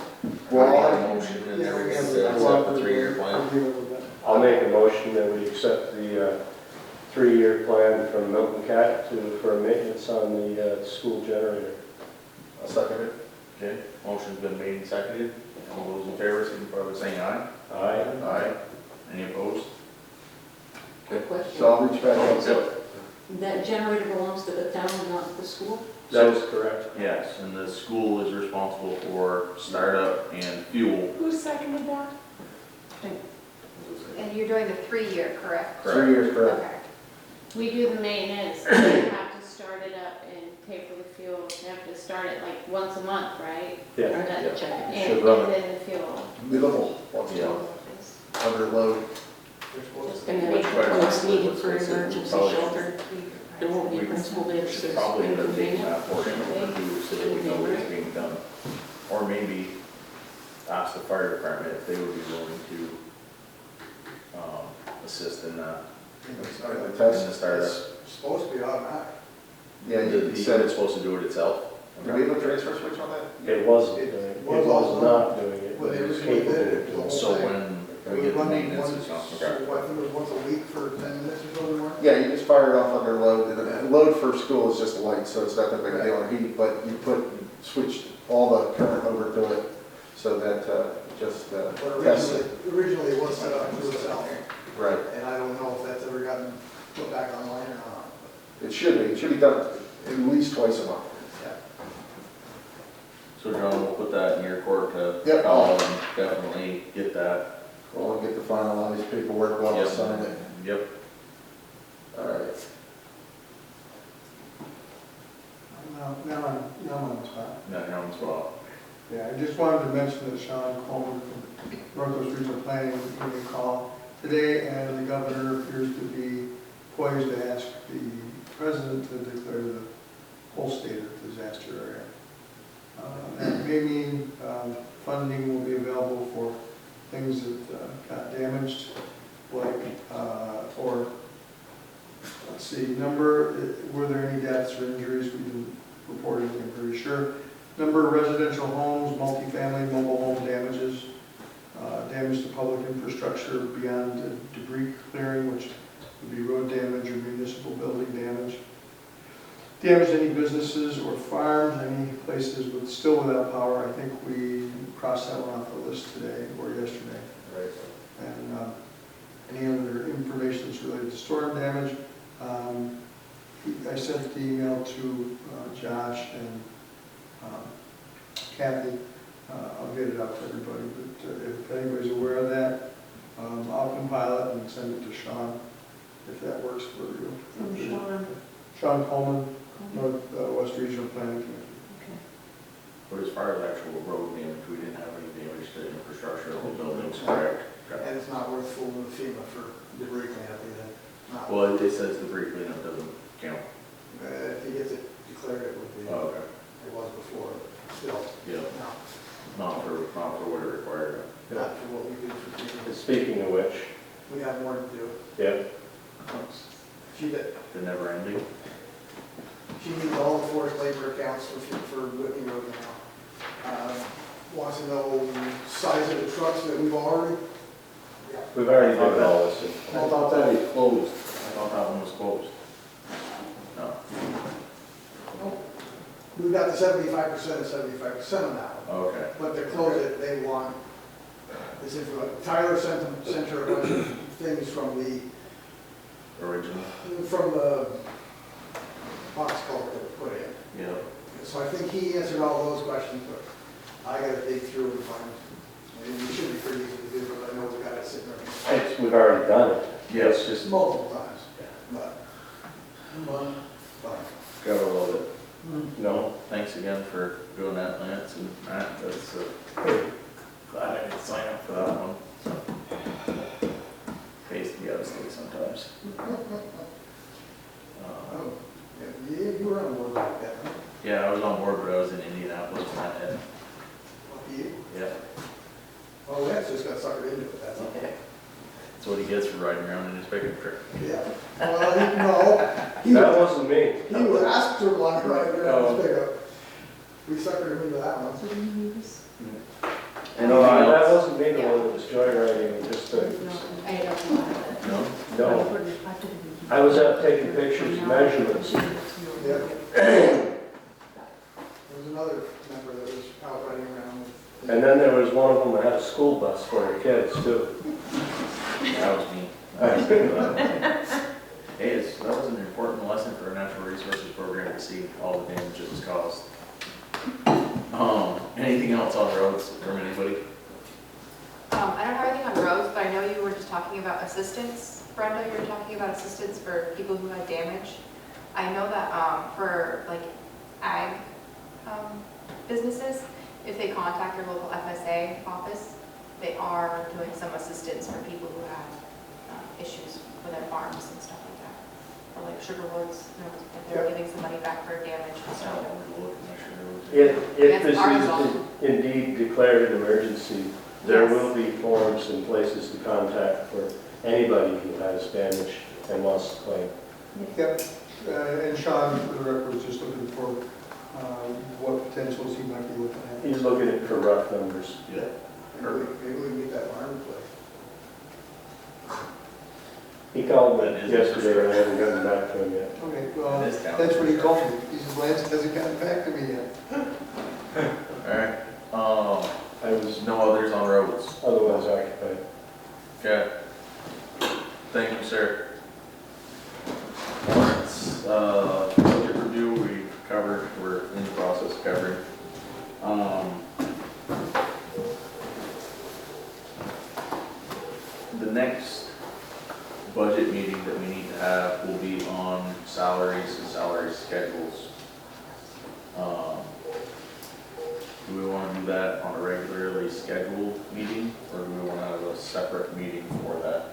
Well, motion and everything to accept the 3-year plan? I'll make a motion that we accept the 3-year plan from Milton Cat for maintenance on the school generator. I'll second it. Okay, motion's been made and seconded. All those in favor, signify by saying aye. Aye. Aye. Any opposed? Quick question. So I'll reach back out. Yep. That generator belongs to the town, not the school? That is correct. Yes, and the school is responsible for startup and fuel. Who seconded that? And you're doing the 3-year, correct? 3 years, correct. Okay. We do the maintenance, we have to start it up and pay for the fuel. We have to start it like once a month, right? Yeah. I have to check it. And Should run then the fuel. Minimal, once Yeah. under load. And then what's needed for emergency shelter. There won't be a principal there, We so should it's probably end up taking inconvenient. that portion of it too, so that we know what's being done. Or maybe ask the fire department if they would be willing to, assist in that. The In the test, startup. It's supposed to be automatic. yeah, you He said said it's it's, supposed to do it itself. do we have a transfer switch on that? It wasn't, It doing it was was also- not doing it. When they It was originally capable did it, of the doing whole it. So thing. when It we was get the running maintenance, once, it's not, so okay. I think it was once a week for 10 minutes or something more. Yeah, you just fire it off under load, and load for school is just light, so it's not that big a deal on heat, but you switch all the current over to it, so that, just, But tests it. originally it was set up to itself, Right, and I don't know if that's ever gotten put back online or not. it should be done at least twice a month. So John, we'll put that in your court to Yep. call and definitely get that. We'll get the finalized paperwork, we'll Yep. sign it. Yep. All right. Now I'm on the spot. That helms well. Yeah, I just wanted to mention that Sean Coleman from Northwest Regional Planning gave me a call today, and the governor appears to be poised to ask the president to declare the whole state a disaster area. That may mean funding will be available for things that got damaged, like, or, let's see, were there any deaths or injuries? We didn't report anything, I'm pretty sure. Number of residential homes, multifamily, mobile home damages, damage to public infrastructure beyond debris clearing, which would be road damage or municipal building damage. Damage to any businesses or farms, any places still without power. I think we crossed that one off the list today or yesterday. Right. And any other information that's related to storm damage. I sent the email to Josh and Kathy. I'll get it out to everybody, but if anybody's aware of that, I'll compile it and send it to Sean, if that works for you. From Sean. Sean Coleman, Northwest Regional Planning Commission. Okay. But as far as actual road damage, we didn't have any damage to infrastructure or buildings, correct? Okay. And it's not worth fooling with FEMA for debris cleanup either. Not- Well, it says the debris cleanup doesn't count. If he gets it declared, it would be, Oh, okay. it was before, but still, Yeah, not for what it required. not for what we do for FEMA. Speaking of which, We have more to do. yeah, She did. The never ending. She needs all the forced labor accounts for Whitney Road now. Wants to know the size of the trucks that we've already. we've already done all this. I thought that was closed. I thought that one was closed. No. We've got the 75% and 75% on that one. Okay. But to close it, they want, this is what Tyler sent her a bunch of things from the Original. box culvert that was put in. Yeah. So I think he answered all those questions, but I gotta dig through and find, and it should be pretty easy to do, but I know we've got it sitting there We've already done it. Yes, just multiple times, but. Fine. gotta load it. No, Thanks again for doing that, Lance and Matt. That's, glad I didn't sign up for that one. So, pays to be out of state sometimes. Oh, yeah, you were on board like that, huh? Yeah, I was on board, but I was in Indianapolis when that hit. Lucky you. Yeah, Oh, Lance just got suckered into it, that's okay. that's what he gets for riding around in his pickup truck. Yeah. Well, he that was, wasn't me. he was asked to run right around his pickup. We suckered him into that one. So do you need this? No, Anything that else? wasn't me, the one that was joyriding, just, No, I don't want No? no. it. I was out taking pictures, measurements. Yeah. There was another member that was out running around with. And then there was one of them that had a school bus for their kids too. That was me. Hey, that was an important lesson for a natural resources program to see all the damage that was caused. Anything else on roads from anybody? I don't have anything on roads, but I know you were just talking about assistance. Brenda, you were talking about assistance for people who had damage. I know that for like ag businesses, if they contact their local FSA office, they are doing some assistance for people who have issues with their farms and stuff like that. or like Sugar Woods, you know, if they're giving some money back for damage and I stuff. don't want to look at my sugar. If this That's part of is indeed declared an emergency, there Yes. will be forms and places to contact for anybody who has damage and wants to claim. Yep, and Sean, for the record, was just looking for what potentials he might be looking at. He's looking at for rough numbers. Yeah. Maybe we can get that barn replaced. He called me That is yesterday, and I haven't gotten back to him yet. Okay, well, It is down. that's what he called me. He says, Lance hasn't gotten back to me yet. Alright, I was no others on roads. otherwise occupied. Okay. Thank you, sir. Warrants, budget review, we've covered, we're in the process of covering. The next budget meeting that we need to have will be on salaries and salary schedules. Do we want to do that on a regularly scheduled meeting, or do we want to have a separate meeting for that?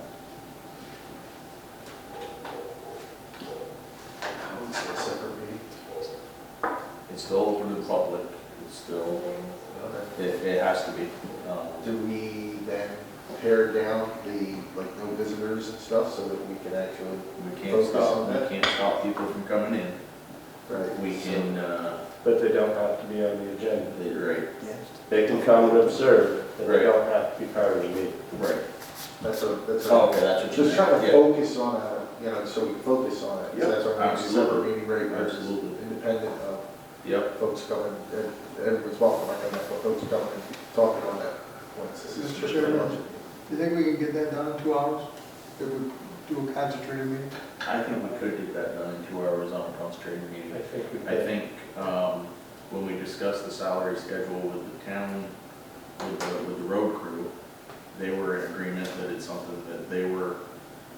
I would say a separate meeting. It's still open to the public, it's still, it has to be. Do we then pare down the, like, no visitors and stuff so that we can actually, We can't Focus stop, on we that. can't stop people from coming in. right? We can, But they don't have to be on the agenda. right, They can come and observe, but they Right. don't have to be part of the meeting. right. That's a, Oh, okay, that's what you just meant. trying to Yeah. focus on it, you know, so we can focus on it. Yep, So that's why we're having a separate absolutely. meeting right now, Absolutely. independent of Yep, folks coming, and everyone's welcome, like, I know, folks coming and talking on that. Once this is Mr. just Chairman. budget. You think we can get that done in 2 hours? If we do a concentrated meeting? I think we could get that done in 2 hours on a concentrated meeting. I think we I can. think, when we discussed the salary schedule with the town, with the road crew, they were in agreement that it's something that they were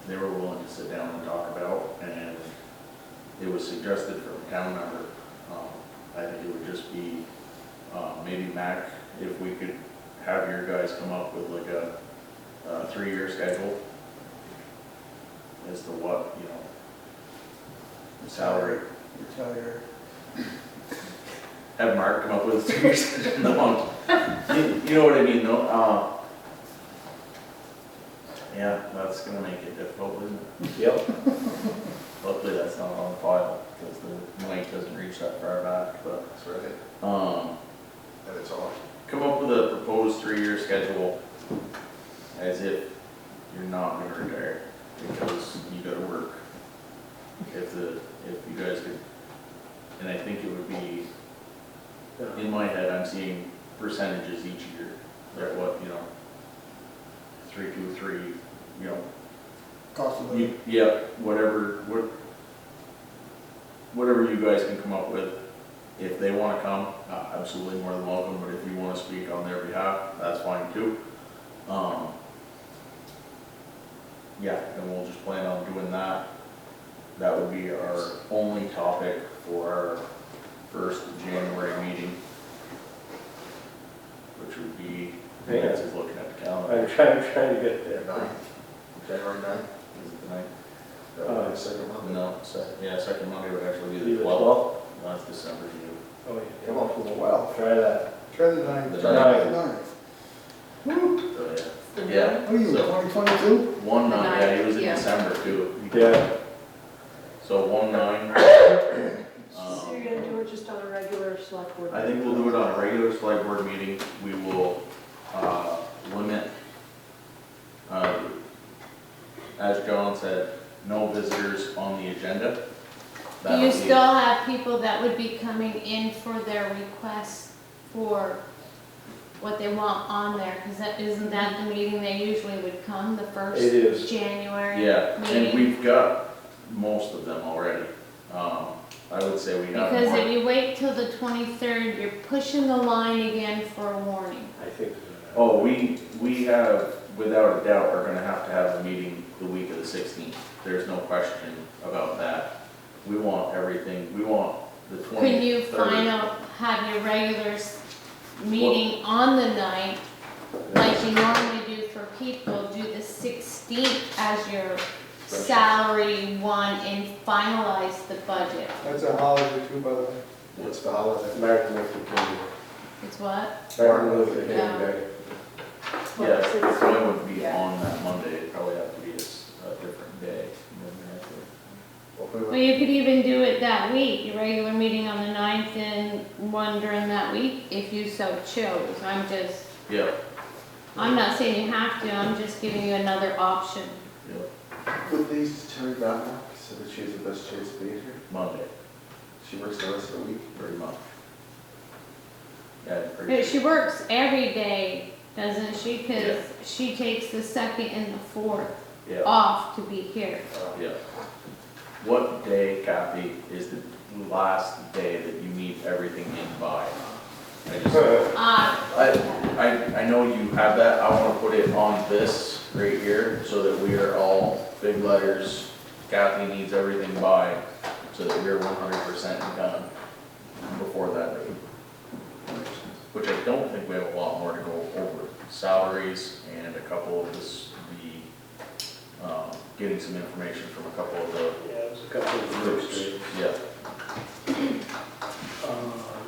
willing to sit down and talk about, and it was suggested from a town member. I think it would just be, maybe Mac, if we could have your guys come up with like a 3-year schedule as to what, you know, the salary. Have Mark come up with a 3-year schedule. No, you know what I mean, though? Yeah, that's gonna make it difficult, isn't it? Yep. Luckily, that's not on file, because the mic doesn't reach that far back, but, That's right, and it's on. come up with a proposed 3-year schedule as if you're not gonna retire, because you gotta work. If you guys could, and I think it would be, in my head, I'm seeing percentages each year, like what, 323, Cost of living. yeah, whatever you guys can come up with. If they want to come, absolutely more than welcome, but if you want to speak on their behalf, that's fine too. Yeah, and we'll just plan on doing that. That would be our only topic for our first January meeting, which would be, Vance is looking at the calendar. I'm trying to get there. January 9th, Is it the ninth? that would be the second month. No, second Monday would actually be Be the the 12th. That's December due. Oh, yeah. Come on, for a while. Try that. Try the 9th. The Try ninth. the 9th. So, yeah. What are you, So- 2022? 1/9, yeah, he was in Yeah. December too. Yeah. So 1/9. So you're gonna do it just on a regular select board? I think we'll do it on a regular select board meeting. We will limit, as John said, no visitors on the agenda. Do That'll you be- still have people that would be coming in for their requests for what they want on there? Because isn't that the meeting they usually would come, the first It is. January Yeah, and meeting? we've got most of them already. I would say we have Because if more. you wait till the 23rd, you're pushing the line again for a warning. I think. Oh, we have, without a doubt, are gonna have to have a meeting the week of the 16th. There's no question about that. We want everything, we want the 23rd. Couldn't you find out, have your regular meeting on the 9th, like you normally do for people, do the 16th as your salary one and finalize the budget. That's a holiday too, by the way. What's the holiday? Martin Luther King. It's what? Martin Luther King Yeah. Day. Yeah, if it would be on that Monday, it'd probably have to be a different day. Well, you could even do it that week, your regular meeting on the 9th and one during that week, if you so chose. Yeah, I'm not saying you have to, I'm just giving you another option. yeah, Put these to Terry back so that she has the best chance of being here. Monday, She works the rest of the week. pretty much. Yeah, But pretty she works every day, doesn't she? Yeah. Because she takes the 2nd and the 4th Yeah, off to be here. yeah. What day, Kathy, is the last day that you need everything in by? I know you have that, I wanna put it on this right here, so that we are all big letters, Kathy needs everything by, so that we're 100% done before that date. Which I don't think we have a lot more to go over, salaries and a couple of getting some information from a couple of the Yeah, there's a couple of groups. yeah.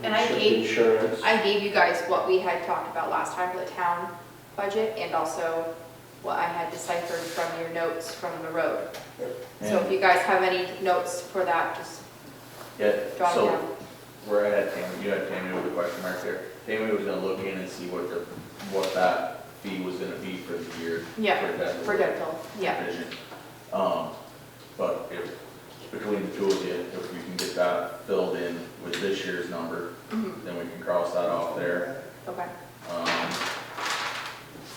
And I gave- Insurance. I gave you guys what we had talked about last time for the town budget and also what I had deciphered from your notes from the road. So if you guys have any notes for that, just Yeah, jot them so down. where I had Tammy, you had Tammy with a question mark there. Tammy was gonna look in and see what that fee was gonna be for the year. Yeah, dental for dental, yeah. vision. But if, between the two of you, if you can get that filled in with this year's number, Mhm. then we can cross that off there. Okay.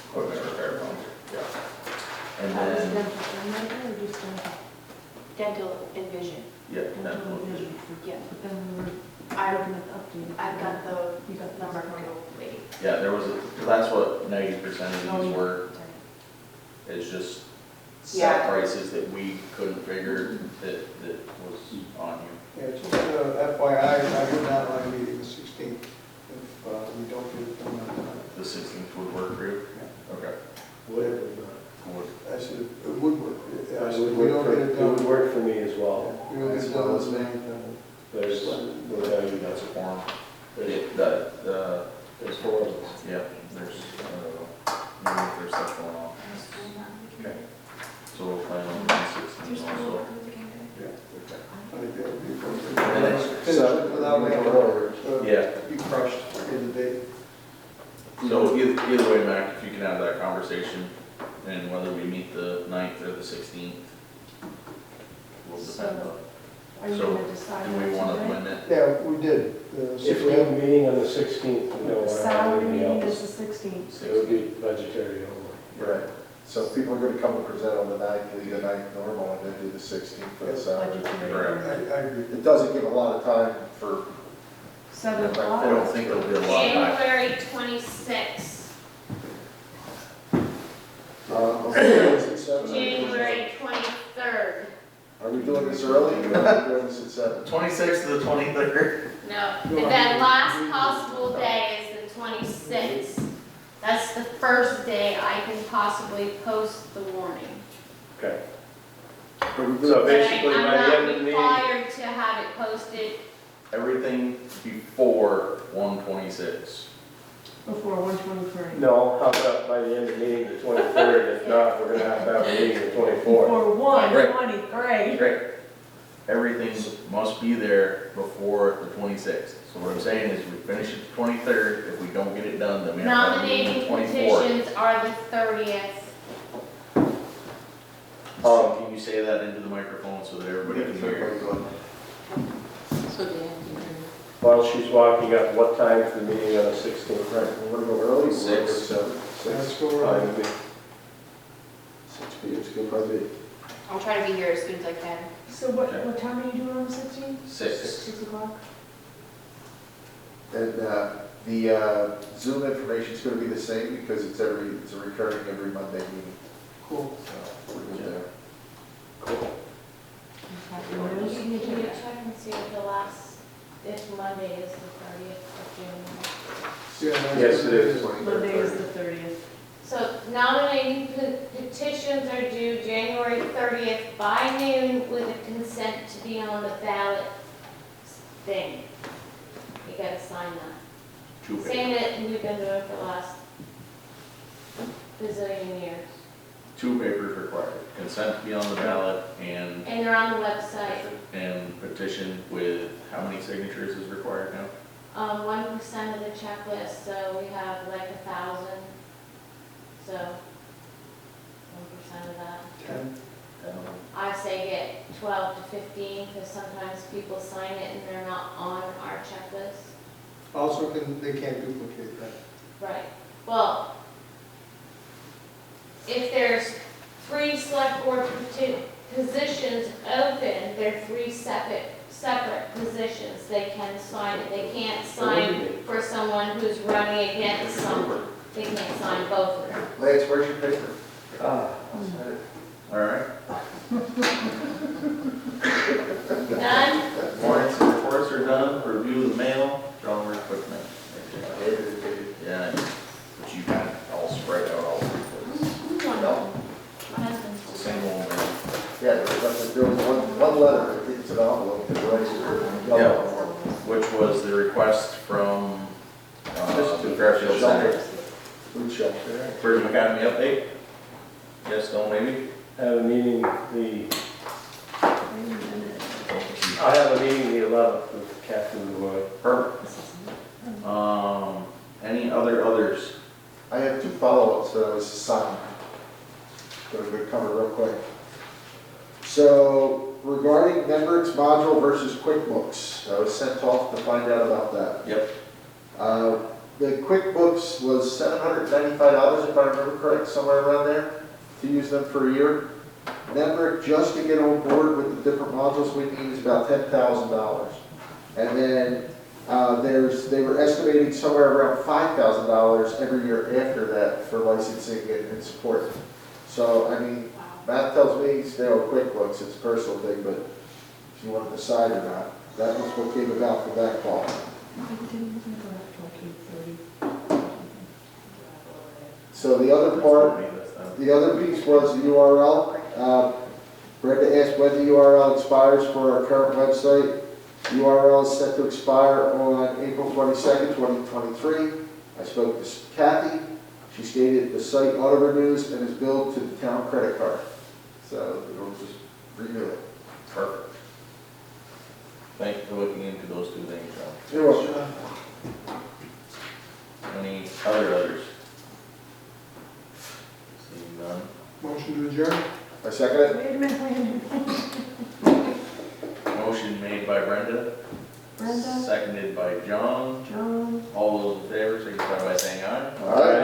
Equipment repair fund, yeah. And then, Dental and vision, yeah, dental and vision. yeah. But then we were I've looking at the updated. I've got the You got the number from the lady. Yeah, there was, that's what 90% of Oh, these yeah. were. It's just Yeah. set prices that we couldn't figure that was on you. Yeah, just FYI, I would not line meeting the 16th if we don't get it done on time. The 16th would work for you? Okay. Would, Would. I said, it would work. it I said, would if we work don't for, get it it would done. work for me as well. We don't get it done this May, then There's, That's a form. there's, there's four of us. Yeah, there's, maybe if there's stuff going on. Okay. So we'll plan on the 16th also. I think that would be appropriate. And then- Finish it without making it Yeah, be crushed in the day. so either way, Mac, if you can have that conversation, and whether we meet the 9th or the 16th, will depend on. Are you So, gonna decide? do we what want to to do? limit? Yeah, we did. If we have a meeting on the 16th, we don't The want to have salary anything meeting is else. the 16th. It would be budgetary only. Right. So if people are gonna come and present on the 9th, leave the 9th normal and then do the 16th for the salary. Budgetary. Correct. I agree. It doesn't give a lot of time for, 7 I o'clock. don't think there'll be a lot of time. January 26th. is it 7? January 23rd. Are we doing this early or are we doing this at 7? 26th to the 23rd. No, that last possible day is the 26th. That's the first day I can possibly post the warning. Okay. Are we So doing, basically, I'm by the not end of the meeting, required to have it posted. Everything before 1/26. Before 1:23. no, how about by the end of the meeting, the 23rd? If not, we're gonna have to have a meeting the 24th. Before 1:23. Great. Everything must be there before the 26th. So what I'm saying is we finish it the 23rd. If we don't get it done, then we have to have a meeting Nominating the 24th. petitions are the 30th. So can you say that into the microphone so that everybody can hear? So Dan, you While she's walking up, what time for the meeting on the 16th? right, we're gonna go early, we'll go 6. 7. Let's 6. go Fine around. with me. 6 p.m. is good, probably. I'll try to be here as soon as I can. So what time are you doing on the 16th? 6. 6 o'clock? And the Zoom information is gonna be the same because it's a recurring every Monday meeting. Cool. So we're good there. Cool. Can you check and see if the last, if Monday is the 30th of January? Yeah, Yes, it is. Monday is the 30th. So nominating petitions are due January 30th by noon with a consent to be on the ballot thing. You gotta sign that. Two Saying papers. it, and you've been doing it for the last bazillion years. Two papers required, consent to be on the ballot and And they're on the website. petition with how many signatures is required now? 1% of the checklist, so we have like 1,000. So 1% of that. 10. I say get 12 to 15 because sometimes people sign it and they're not on our checklist. Also, they can't duplicate that. Right. Well, if there's 3 select board positions open, they're 3 separate positions. They can sign it. They can't sign for someone who's running against someone. They can't sign both of them. Lance, where's your paper? All right. Done? Warrants and reports are done, review the mail, John, where's quick minute? Yeah, but you got it all spread out all over the place. My husband's It's the same old man. Yeah, there was one letter, it's an envelope, it's right Yeah. Which was the request from, the Bakersfield Center. Food shelf. Tourism Academy update? Yes, no, maybe? Have a meeting I have a meeting the 11th with Captain Roy. Perfect. Any others? I have 2 follow-ups that I was assigned. Going to cover real quick. So regarding Nemric's module versus QuickBooks, I was sent off to find out about that. Yep. The QuickBooks was $795, if I remember correct, somewhere around there, to use them for a year. Nemric, just to get on board with the different modules we need, is about $10,000. And then they were estimating somewhere around $5,000 every year after that for licensing and support. So, I mean, Matt tells me stay on QuickBooks, it's a personal thing, but if you want to decide or not, that was what came about for that call. So the other part, the other piece was the URL. Brenda asked when the URL expires for our current website. The URL is set to expire on April 22nd, 2023. I spoke to Kathy. She stated the site auto-renews and is billed to the town credit card. So it'll just renew it. Perfect. Thank you for looking into those 2 things, John. You're welcome. Any others? Seeing none. Motion to adjourn? I second it. Wait a minute. Motion made by Brenda. Brenda. Seconded by John. John. All those in favor, signify by saying aye. All right.